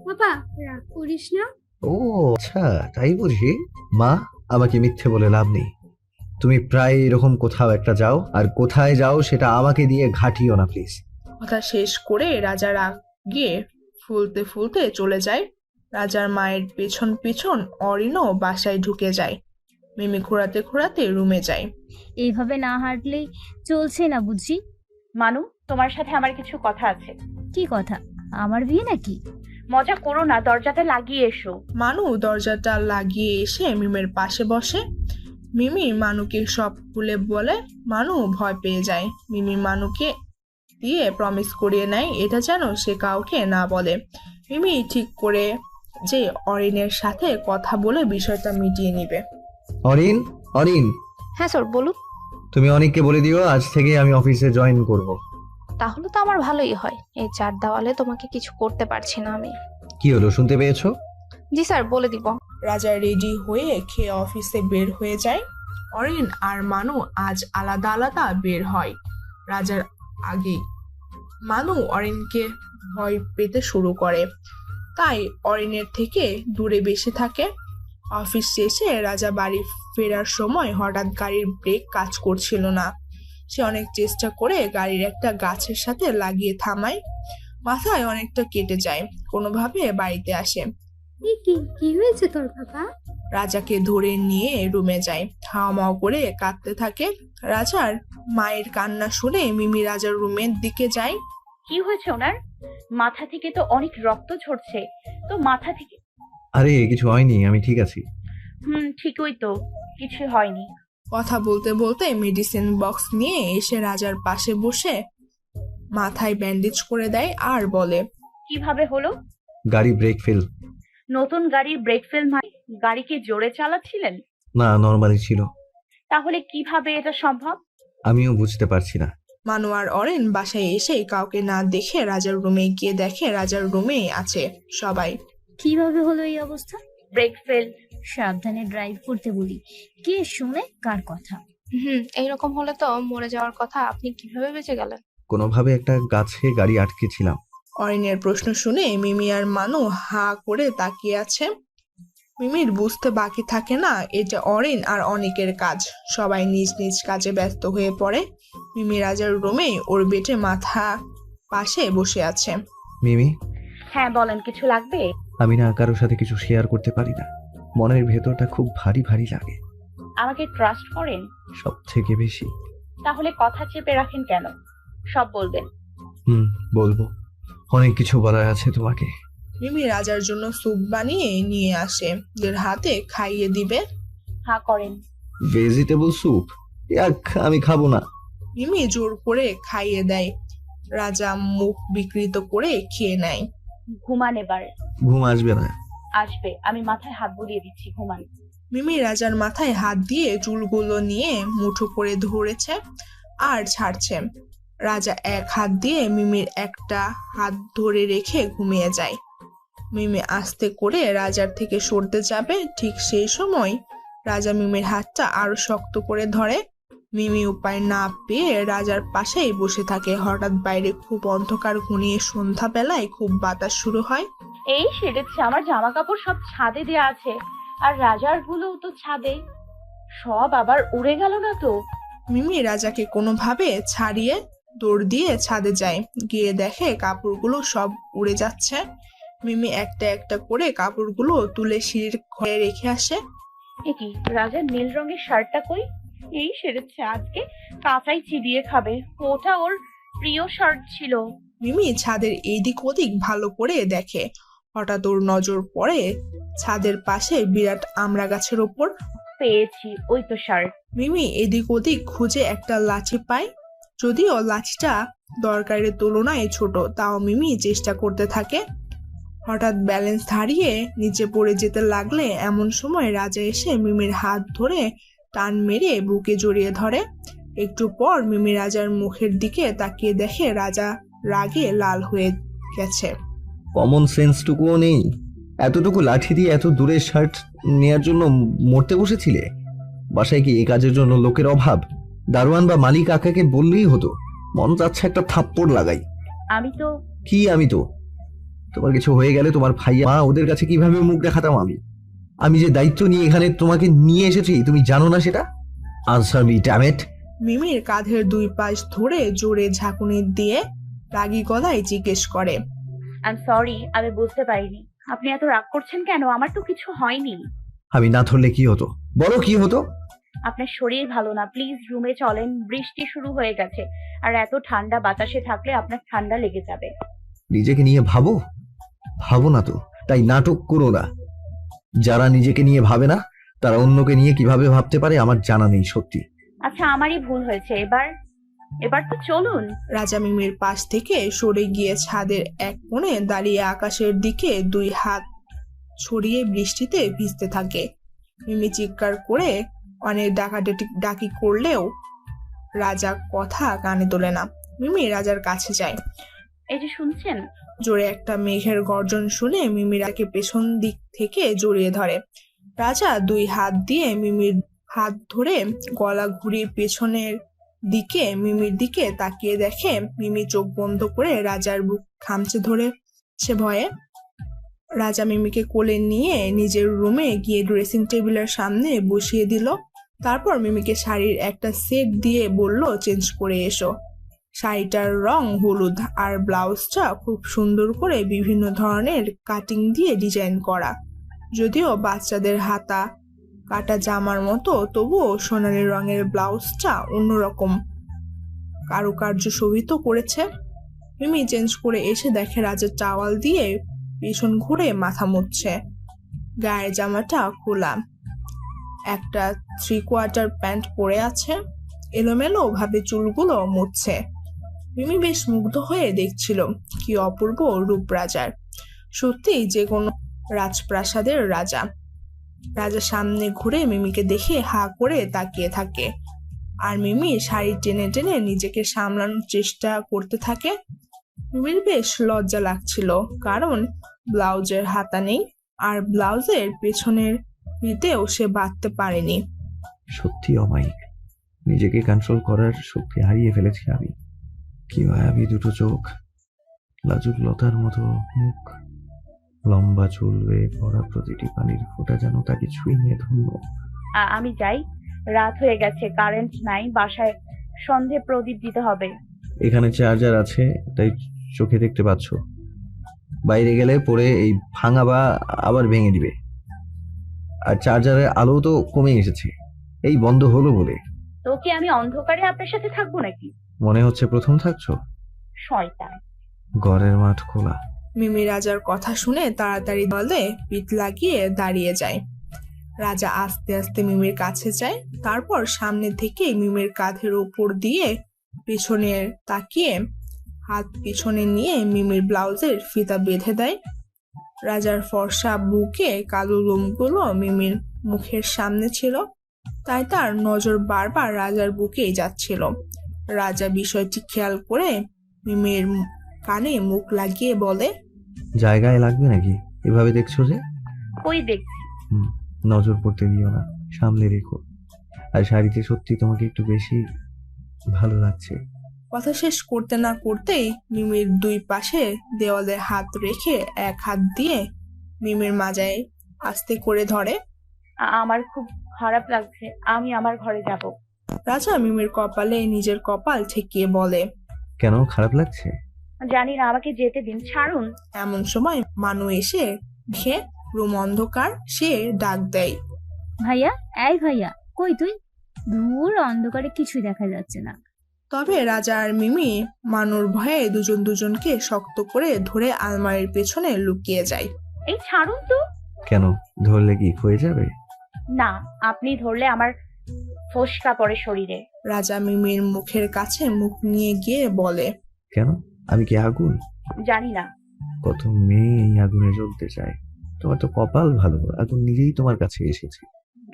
বাবা, রাগ করিস না। ও আচ্ছা, তাই বুঝি। মা, আমাকে মিথ্যে বলে লাভ নেই। তুমি প্রায় এরকম কোথাও একটা যাও, আর কোথায় যাও সেটা আমাকে দিয়ে ঘাটিও না প্লিজ। কথা শেষ করে রাজা রাগে ফুলতে ফুলতে চলে যায়। রাজার মায়ের পেছন পেছন অরিনও বাসায় ঢুকে যায়। মিমি ঘোরাতে ঘোরাতে রুমে যায়। এইভাবে না হাঁটলেই চলছে না বুঝি। মানু, তোমার সাথে আমার কিছু কথা আছে। কি কথা? আমার বিয়ে নাকি? মজা করো না, দরজাটা লাগিয়ে এসো। মানু দরজাটা লাগিয়ে এসে মিমের পাশে বসে। মিমি মানুকে সব খুলে বলে। মানু ভয় পেয়ে যায়। মিমি মানুকে দিয়ে প্রমিস করিয়ে নেয় এটা যেন সে কাউকে না বলে। মিমি ঠিক করে যে অরিনের সাথে কথা বলে বিষয়টা মিটিয়ে নিবে। অরিন, অরিন, হ্যাঁ স্যার, বলুন। তুমি অনেককে বলে দিও আজ থেকে আমি অফিসে জয়েন করব। তাহলে তো আমার ভালোই হয়। এই চার দেওয়ালে তোমাকে কিছু করতে পারছি না আমি। কি হলো, শুনতে পেয়েছো? জি স্যার, বলে দিব। রাজা রেডি হয়ে খেয়ে অফিসে বের হয়ে যায়। অরিন আর মানু আজ আলাদা আলাদা বের হয় রাজার আগেই। মানু অরিনকে ভয় পেতে শুরু করে, তাই অরিনের থেকে দূরে বেশি থাকে। অফিস শেষে রাজা বাড়ি ফেরার সময় হঠাৎ গাড়ির ব্রেক কাজ করছিল না। সে অনেক চেষ্টা করে গাড়ির একটা গাছের সাথে লাগিয়ে থামায়। মাথায় অনেকটা কেটে যায়। কোনোভাবে বাড়িতে আসে। কি হয়েছে তোর বাবা? রাজাকে ধরে নিয়ে রুমে যায়। হাওমাও করে কাঁদতে থাকে। রাজার মায়ের কান্না শুনে মিমি রাজার রুমের দিকে যায়। কি হয়েছে ওনার? মাথা থেকে তো অনেক রক্ত ঝরছে। তো মাথা থেকে? আরে কিছু হয়নি, আমি ঠিক আছি। ঠিকই তো, কিছু হয়নি। কথা বলতে বলতে মেডিসিন বক্স নিয়ে এসে রাজার পাশে বসে মাথায় ব্যান্ডেজ করে দেয় আর বলে, কিভাবে হলো? গাড়ি ব্রেক ফেল। নতুন গাড়ির ব্রেক ফেল মানে গাড়িকে জোরে চালাচ্ছিলেন? না, নরমালি ছিল। তাহলে কিভাবে এটা সম্ভব? আমিও বুঝতে পারছি না। মানু আর অরেন বাসায় এসে কাউকে না দেখে রাজার রুমে গিয়ে দেখে রাজার রুমে আছে সবাই। কিভাবে হলো এই অবস্থা? Brake fail. সাবধানে ড্রাইভ করতে বলি, কে শুনে কার কথা। এইরকম হলে তো মরে যাওয়ার কথা। আপনি কিভাবে বেঁচে গেলেন? কোনোভাবে একটা গাছে গাড়ি আটকেছিলাম। অরিনের প্রশ্ন শুনে মিমি আর মানু হা করে তাকিয়ে আছে। মিমির বুঝতে বাকি থাকে না এটা অরিন আর অনেকের কাজ। সবাই নিজ নিজ কাজে ব্যস্ত হয়ে পড়ে। মিমি রাজার রুমে ওর বেটে মাথা পাশে বসে আছে। মিমি, হ্যাঁ বলেন, কিছু লাগবে? আমি না কারোর সাথে কিছু শেয়ার করতে পারি না। মনের ভেতরটা খুব ভারী ভারী লাগে। আমাকে ট্রাস্ট করেন? সব থেকে বেশি। তাহলে কথা চেপে রাখেন কেন? সব বলবেন। বলবো। অনেক কিছু বলার আছে তোমাকে। মিমি রাজার জন্য স্যুপ বানিয়ে নিয়ে আসে, ওদের হাতে খাইয়ে দিবে। হ্যাঁ করেন। Vegetable soup? আমি খাবো না। মিমি জোর করে খাইয়ে দেয়। রাজা মুখ বিকৃত করে খেয়ে নেয়। ঘুমান এবার। ঘুম আসবে না? আসবে, আমি মাথায় হাত বুলিয়ে দিচ্ছি, ঘুমান। মিমি রাজার মাথায় হাত দিয়ে চুলগুলো নিয়ে মুঠো করে ধরেছে আর ছাড়ছে। রাজা এক হাত দিয়ে মিমির একটা হাত ধরে রেখে ঘুমিয়ে যায়। মিমি আস্তে করে রাজার থেকে সরতে যাবে, ঠিক সেই সময় রাজা মিমির হাতটা আরো শক্ত করে ধরে। মিমি উপায় না পেয়ে রাজার পাশেই বসে থাকে। হঠাৎ বাইরে খুব অন্ধকার ঘনিয়ে সন্ধ্যা বেলায় খুব বাতাস শুরু হয়। এই সেরেছে, আমার জামা কাপড় সব ছাদে দেয়া আছে, আর রাজার গুলো তো ছাদে। সব আবার উড়ে গেল না তো? মিমি রাজাকে কোনোভাবে ছাড়িয়ে দৌড় দিয়ে ছাদে যায়। গিয়ে দেখে কাপড়গুলো সব উড়ে যাচ্ছে। মিমি একটা একটা করে কাপড়গুলো তুলে সিঁড়ির ঘরে রেখে আসে। কি, রাজার নীল রঙের শার্টটা কই? এই সেরেছে, আজকে কাঁচাই চিবিয়ে খাবে। ওটা ওর প্রিয় শার্ট ছিল। মিমি ছাদের এইদিক ওদিক ভালো করে দেখে। হঠাৎ ওর নজর পড়ে ছাদের পাশে বিরাট আমড়া গাছের ওপর। পেয়েছি, ওই তো শার্ট। মিমি এদিক ওদিক খুঁজে একটা লাঠি পায়। যদিও লাঠিটা দরকারের তুলনায় ছোট, তাও মিমি চেষ্টা করতে থাকে। হঠাৎ ব্যালেন্স হারিয়ে নিচে পড়ে যেতে লাগলে এমন সময় রাজা এসে মিমির হাত ধরে টান মেরে বুকে জড়িয়ে ধরে। একটু পর মিমি রাজার মুখের দিকে তাকিয়ে দেখে রাজা রাগে লাল হয়ে গেছে। কমন সেন্সটুকুও নেই? এতটুকু লাঠি দিয়ে এত দূরের শার্ট নেয়ার জন্য মরতে বসেছিলে? বাসায় কি এই কাজের জন্য লোকের অভাব? দারোয়ান বা মালিক আকাকে বললেই হতো। মন চাচ্ছে একটা থাপ্পড় লাগাই। আমি তো কি আমি তো? তোমার কিছু হয়ে গেলে তোমার ভাইয়া মা ওদের কাছে কিভাবে মুখ দেখাতাম আমি? আমি যে দায়িত্ব নিয়ে এখানে তোমাকে নিয়ে এসেছি তুমি জানো না সেটা? Answer me damn it. মিমির কাঁধের দুই পাশ ধরে জোরে ঝাঁকুনি দিয়ে রাগী গলায় জিজ্ঞেস করে। আই এম সরি, আমি বুঝতে পারিনি। আপনি এত রাগ করছেন কেন? আমার তো কিছু হয়নি। আমি না ধরলে কি হতো? বলো কি হতো? আপনার শরীর ভালো না, প্লিজ রুমে চলেন। বৃষ্টি শুরু হয়ে গেছে, আর এত ঠান্ডা বাতাসে থাকলে আপনার ঠান্ডা লেগে যাবে। নিজেকে নিয়ে ভাবো? ভাবো না তো, তাই নাটক করো না। যারা নিজেকে নিয়ে ভাবে না তারা অন্যকে নিয়ে কিভাবে ভাবতে পারে আমার জানা নেই সত্যি। আচ্ছা, আমারই ভুল হয়েছে। এবার তো চলুন। রাজা মিমির পাশ থেকে সরে গিয়ে ছাদের এক কোণে দাঁড়িয়ে আকাশের দিকে দুই হাত ছড়িয়ে বৃষ্টিতে ভিজতে থাকে। মিমি চিৎকার করে অনেক ডাকি করলেও রাজা কথা কানে তোলে না। মিমি রাজার কাছে যায়। এই যে শুনছেন? জোরে একটা মেঘের গর্জন শুনে মিমি রাজাকে পেছন দিক থেকে জড়িয়ে ধরে। রাজা দুই হাত দিয়ে মিমির হাত ধরে গলা ঘুরিয়ে পেছনের দিকে মিমির দিকে তাকিয়ে দেখে মিমি চোখ বন্ধ করে রাজার বুক খামচে ধরেছে ভয়ে। রাজা মিমিকে কোলে নিয়ে নিজের রুমে গিয়ে ড্রেসিং টেবিলের সামনে বসিয়ে দিল। তারপর মিমিকে শাড়ির একটা সেট দিয়ে বলল, চেঞ্জ করে এসো। শাড়িটার রং হলুদ আর ব্লাউজটা খুব সুন্দর করে বিভিন্ন ধরনের কাটিং দিয়ে ডিজাইন করা। যদিও বাচ্চাদের হাতা কাটা জামার মতো, তবুও সোনালি রঙের ব্লাউজটা অন্যরকম কারুকার্য শোভিত করেছে। মিমি চেঞ্জ করে এসে দেখে রাজা টাওয়াল দিয়ে পেছন ঘুরে মাথা মুছছে। গায়ের জামাটা খোলা, একটা 3/4 প্যান্ট পরে আছে, এলোমেলো ভাবে চুলগুলো মুছছে। মিমি বেশ মুগ্ধ হয়ে দেখছিল কি অপূর্ব রূপ রাজার। সত্যি যে কোনো রাজপ্রাসাদের রাজা। রাজা সামনে ঘুরে মিমিকে দেখে হা করে তাকিয়ে থাকে, আর মিমি শাড়ি টেনে টেনে নিজেকে সামলানোর চেষ্টা করতে থাকে। মিমির বেশ লজ্জা লাগছিল, কারণ ব্লাউজের হাতা নেই আর ব্লাউজের পেছনের ফিতেও সে বাঁধতে পারেনি। সত্যি অমায়িক, নিজেকে কন্ট্রোল করার শক্তি হারিয়ে ফেলেছি আমি। কি মায়াবী দুটো চোখ, লাজুক লতার মতো মুখ, লম্বা চুল বেয়ে পড়া প্রতিটি পানির ফোঁটা যেন তাকে ছুঁয়ে নিয়ে ধরল। আমি যাই, রাত হয়ে গেছে, কারেন্ট নাই, বাসায় সন্ধে প্রদীপ দিতে হবে। এখানে চার্জার আছে তাই চোখে দেখতে পাচ্ছ, বাইরে গেলে পরে এই ভাঙা বা আবার ভেঙে দিবে। আর চার্জারের আলো তো কমে এসেছে, এই বন্ধ হলো বলে। তো কি আমি অন্ধকারে আপনার সাথে থাকবো নাকি? মনে হচ্ছে প্রথম থাকছো। শয়তান। ঘরের মাঠ খোলা। মিমি রাজার কথা শুনে তাড়াতাড়ি দলে পিঠ লাগিয়ে দাঁড়িয়ে যায়। রাজা আস্তে আস্তে মিমির কাছে যায়, তারপর সামনে থেকে মিমির কাঁধের উপর দিয়ে পিছনে তাকিয়ে হাত পিছনে নিয়ে মিমির ব্লাউজের ফিতা বেঁধে দেয়। রাজার ফর্সা বুকে কালো লোমগুলো মিমির মুখের সামনে ছিল, তাই তার নজর বারবার রাজার বুকেই যাচ্ছিল। রাজা বিষয়টি খেয়াল করে মিমির কানে মুখ লাগিয়ে বলে, জায়গায় লাগবে নাকি? এভাবে দেখছো যে? কই দেখছি? নজর পড়তে দিও না, সামনে রেখো। আর শাড়িতে সত্যি তোমাকে একটু বেশি ভালো লাগছে। কথা শেষ করতে না করতেই মিমির দুই পাশে দেওয়ালে হাত রেখে এক হাত দিয়ে মিমির মাজায় আস্তে করে ধরে। আমার খুব খারাপ লাগছে, আমি আমার ঘরে যাব। রাজা মিমির কপালে নিজের কপাল ঠেকিয়ে বলে, কেন খারাপ লাগছে? জানি না, আমাকে যেতে দিন, ছাড়ুন। এমন সময় মানু এসে দেখে রুম অন্ধকার, সে ডাক দেয়, ভাইয়া, এই ভাইয়া, কই তুই? দূর অন্ধকারে কিছুই দেখা যাচ্ছে না। তবে রাজা আর মিমি মানুর ভয়ে দুজন দুজনকে শক্ত করে ধরে আলমারির পেছনে লুকিয়ে যায়। এই ছাড়ুন তো। কেন, ধরলে কি হয়ে যাবে? না, আপনি ধরলে আমার ফোসকা পড়ে শরীরে। রাজা মিমির মুখের কাছে মুখ নিয়ে গিয়ে বলে, কেন, আমি কি আগুন? জানি না। কত মেয়ে এই আগুনে জ্বলতে চায়। তোমার তো কপাল ভালো, আগুন নিজেই তোমার কাছে এসেছে।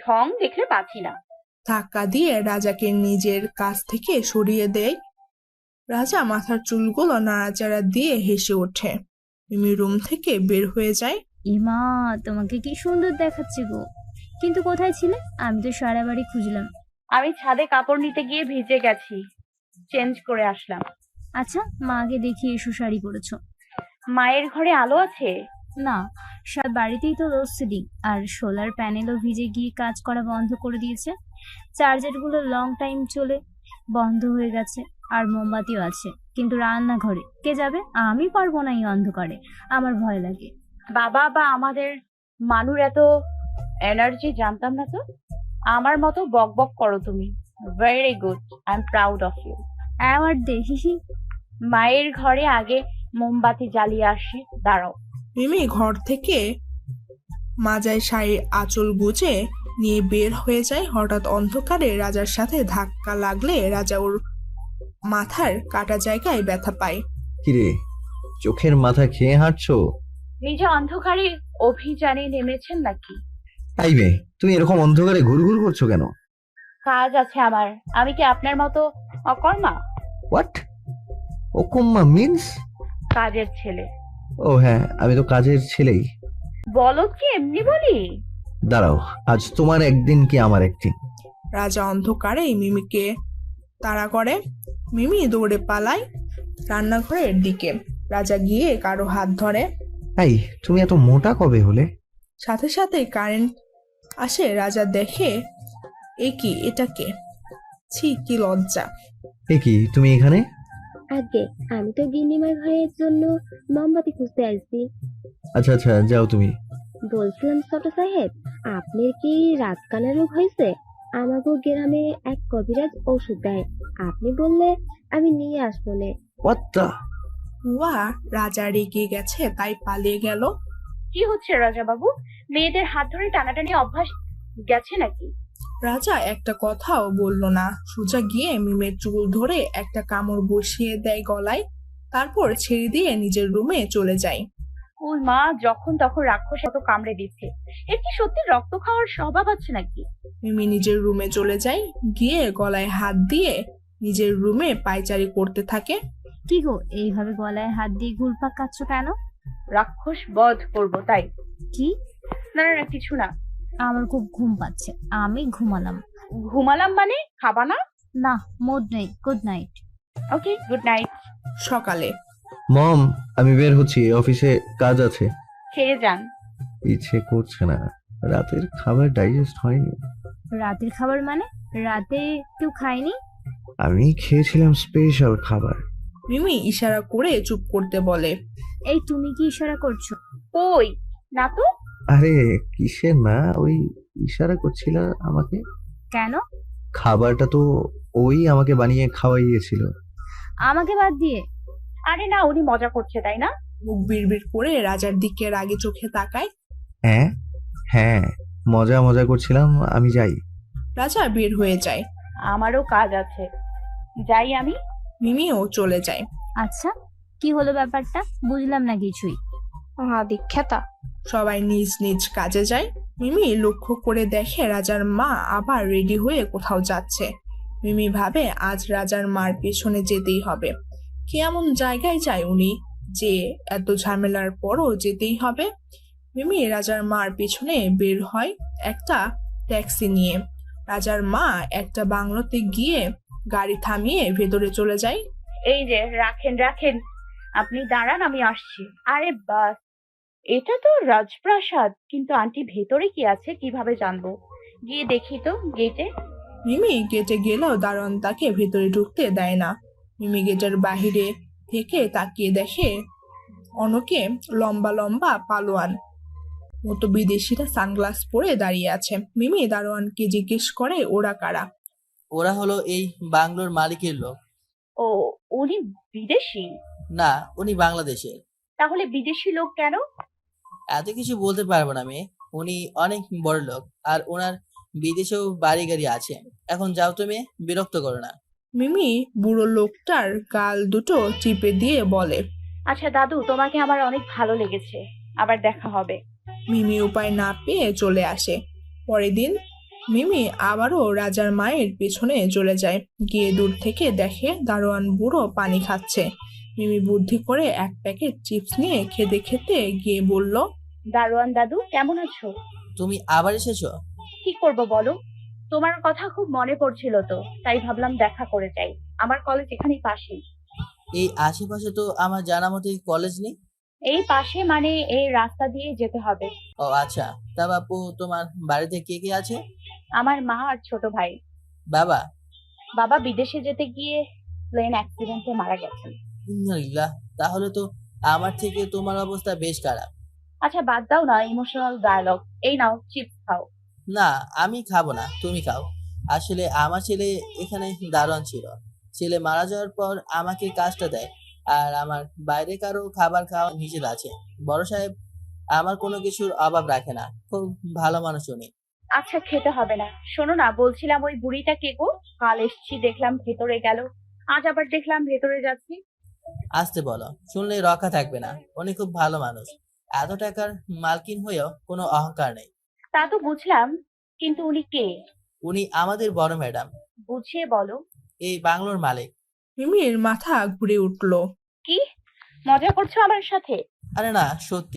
ঢং দেখলে পাচ্ছি না। ধাক্কা দিয়ে রাজাকে নিজের কাছ থেকে সরিয়ে দেয়। রাজা মাথার চুলগুলো নাড়াচাড়া দিয়ে হেসে ওঠে। মিমি রুম থেকে বের হয়ে যায়। ইমা, তোমাকে কি সুন্দর দেখাচ্ছে গো। কিন্তু কোথায় ছিলে? আমি তো সারা বাড়ি খুঁজলাম। আমি ছাদে কাপড় নিতে গিয়ে ভিজে গেছি, চেঞ্জ করে আসলাম। আচ্ছা, মাকে দেখি এসো শাড়ি পরেছো। মায়ের ঘরে আলো আছে? না, সব বাড়িতেই তো লোডশেডিং, আর সোলার প্যানেলও ভিজে গিয়ে কাজ করা বন্ধ করে দিয়েছে। চার্জারগুলো লং টাইম চলে বন্ধ হয়ে গেছে, আর মোমবাতিও আছে, কিন্তু রান্নাঘরে কে যাবে? আমি পারবো না এই অন্ধকারে, আমার ভয় লাগে। বাবা বা আমাদের মানুর এত এনার্জি জানতাম না তো। আমার মতো বক বক করো তুমি। Very good, I am proud of you. Award দে, হিহি। মায়ের ঘরে আগে মোমবাতি জ্বালিয়ে আসি, দাঁড়াও। মিমি ঘর থেকে মাজায় শাড়ির আঁচল গুজে নিয়ে বের হয়ে যায়। হঠাৎ অন্ধকারে রাজার সাথে ধাক্কা লাগলে রাজা ওর মাথার কাটা জায়গায় ব্যথা পায়। কিরে, চোখের মাথা খেয়ে হাঁটছো? নিজে অন্ধকারে অভিযানে নেমেছেন নাকি? তাই বে, তুমি এরকম অন্ধকারে ঘুরঘুর করছো কেন? কাজ আছে আমার। আমি কি আপনার মতো অকর্মা? হোয়াট? ওকম্মা মিন্স? কাজের ছেলে। ও হ্যাঁ, আমি তো কাজের ছেলেই। বলো কি এমনি বলি? দাঁড়াও, আজ তোমার একদিন কি আমার একদিন। রাজা অন্ধকারে মিমিকে তাড়া করে। মিমি দৌড়ে পালায় রান্নাঘরের দিকে। রাজা গিয়ে কারো হাত ধরে। এই, তুমি এত মোটা কবে হলে? সাথে সাথে কারেন্ট আসে। রাজা দেখে, এ কি, এটাকে, ছি কি লজ্জা। এ কি, তুমি এখানে? আগে আমি তো গিন্নিমার ঘরের জন্য মোমবাতি খুঁজতে আসছি। আচ্ছা আচ্ছা, যাও তুমি। বলছিলাম ছোট সাহেব, আপনার কি রাত কানা রোগ হয়েছে? আমাগো গ্রামে এক কবিরাজ ওষুধ দেয়, আপনি বললে আমি নিয়ে আসবো নে। What the? ওয়া, রাজা রেগে গেছে তাই পালিয়ে গেল। কি হচ্ছে রাজা বাবু? মেয়েদের হাত ধরে টানাটানি অভ্যাস গেছে নাকি? রাজা একটা কথাও বলল না, সোজা গিয়ে মিমের চুল ধরে একটা কামড় বসিয়ে দেয় গলায়, তারপর ছেড়ে দিয়ে নিজের রুমে চলে যায়। ওই মা, যখন তখন রাক্ষস এত কামড়ে দিচ্ছে, এর কি সত্যি রক্ত খাওয়ার স্বভাব আছে নাকি? মিমি নিজের রুমে চলে যায়, গিয়ে গলায় হাত দিয়ে নিজের রুমে পায়চারি করতে থাকে। কি গো, এইভাবে গলায় হাত দিয়ে ঘুরপাক কাচ্ছ কেন? রাক্ষস বধ করবো তাই। কি? না না না, কিছু না। আমার খুব ঘুম পাচ্ছে, আমি ঘুমালাম। ঘুমালাম মানে খাবা না? না, মুড নেই। Good night. Okay, good night. সকালে মম, আমি বের হচ্ছি, অফিসে কাজ আছে। খেয়ে যান। ইচ্ছে করছে না, রাতের খাবার ডাইজেস্ট হয়নি। রাতের খাবার মানে? রাতে কেউ খায়নি? আমি খেয়েছিলাম স্পেশাল খাবার। মিমি ইশারা করে চুপ করতে বলে। এই তুমি কি ইশারা করছো? ওই না তো। আরে কিসের না, ওই ইশারা করছিল আমাকে। কেন? খাবারটা তো ওই আমাকে বানিয়ে খাওয়াইয়েছিল। আমাকে বাদ দিয়ে? আরে না, উনি মজা করছে তাই না? মুখ বিড়বিড় করে রাজার দিকে রাগে চোখে তাকায়। হ্যাঁ হ্যাঁ, মজা মজা করছিলাম, আমি যাই। রাজা বের হয়ে যায়। আমারও কাজ আছে, যাই আমি। মিমিও চলে যায়। আচ্ছা, কি হলো ব্যাপারটা? বুঝলাম না কিছুই। দীক্ষাতা। সবাই নিজ নিজ কাজে যায়। মিমি লক্ষ্য করে দেখে রাজার মা আবার রেডি হয়ে কোথাও যাচ্ছে। মিমি ভাবে আজ রাজার মার পেছনে যেতেই হবে। কি এমন জায়গায় যায় উনি যে এত ঝামেলার পরও যেতেই হবে? মিমি রাজার মার পেছনে বের হয় একটা ট্যাক্সি নিয়ে। রাজার মা একটা বাংলোতে গিয়ে গাড়ি থামিয়ে ভেতরে চলে যায়। এই যে রাখেন রাখেন, আপনি দাঁড়ান, আমি আসছি। আরে বাস, এটা তো রাজপ্রাসাদ, কিন্তু আন্টি ভেতরে কি আছে কিভাবে জানবো? গিয়ে দেখি তো গেটে। মিমি গেটে গেলেও দারোয়ান তাকে ভেতরে ঢুকতে দেয় না। মিমি গেটের বাহিরে থেকে তাকিয়ে দেখে অনেকে লম্বা লম্বা পালোয়ান মতো বিদেশিরা সানগ্লাস পরে দাঁড়িয়ে আছে। মিমি দারোয়ানকে জিজ্ঞেস করে ওরা কারা। ওরা হলো এই বাংলোর মালিকের লোক। ও, উনি বিদেশি? না, উনি বাংলাদেশের। তাহলে বিদেশি লোক কেন? এত কিছু বলতে পারবো না মেয়ে, উনি অনেক বড় লোক, আর ওনার বিদেশেও বাড়ি গাড়ি আছে। এখন যাও তুমি, বিরক্ত করো না। মিমি বুড়ো লোকটার গাল দুটো চিপে দিয়ে বলে, আচ্ছা দাদু, তোমাকে আমার অনেক ভালো লেগেছে, আবার দেখা হবে। মিমি উপায় না পেয়ে চলে আসে। পরের দিন মিমি আবারও রাজার মায়ের পেছনে চলে যায়। গিয়ে দূর থেকে দেখে দারোয়ান বুড়ো পানি খাচ্ছে। মিমি বুদ্ধি করে এক প্যাকেট চিপস নিয়ে খেতে খেতে গিয়ে বলল, দারোয়ান দাদু কেমন আছো? তুমি আবার এসেছো? কি করব বলো? তোমার কথা খুব মনে পড়ছিল তো, তাই ভাবলাম দেখা করে যাই। আমার কলেজ এখানেই পাশেই। এই আশেপাশে তো আমার জানা মতে কলেজ নেই। এই পাশে মানে এই রাস্তা দিয়ে যেতে হবে। ও আচ্ছা, তা বাপু তোমার বাড়িতে কে কে আছে? আমার মা আর ছোট ভাই। বাবা? বাবা বিদেশে যেতে গিয়ে প্লেন অ্যাক্সিডেন্টে মারা গেছেন। ইন্নালিল্লাহ, তাহলে তো আমার থেকে তোমার অবস্থা বেশ খারাপ। আচ্ছা বাদ দাও না ইমোশনাল ডায়লগ, এই নাও চিপস খাও। না, আমি খাবো না, তুমি খাও। আসলে আমার ছেলে এখানে দারোয়ান ছিল। ছেলে মারা যাওয়ার পর আমাকে কাজটা দেয়, আর আমার বাইরে কারো খাবার খাওয়া নিষেধ আছে। বড় সাহেব আমার কোনো কিছুর অভাব রাখে না, খুব ভালো মানুষ উনি। আচ্ছা খেতে হবে না, শোনো না, বলছিলাম ওই বুড়িটা কে গো? কাল এসছি দেখলাম ভেতরে গেল, আজ আবার দেখলাম ভেতরে যাচ্ছি। আসতে বলো, শুনলে রক্ষা থাকবে না। উনি খুব ভালো মানুষ, এত টাকার মালকিন হয়েও কোনো অহংকার নেই। তা তো বুঝলাম, কিন্তু উনি কে? উনি আমাদের বড় ম্যাডাম, বুঝিয়ে বলো। এই বাংলোর মালিক। মিমির মাথা ঘুরে উঠল। কি মজা করছো আমার সাথে? আরে না, সত্যি।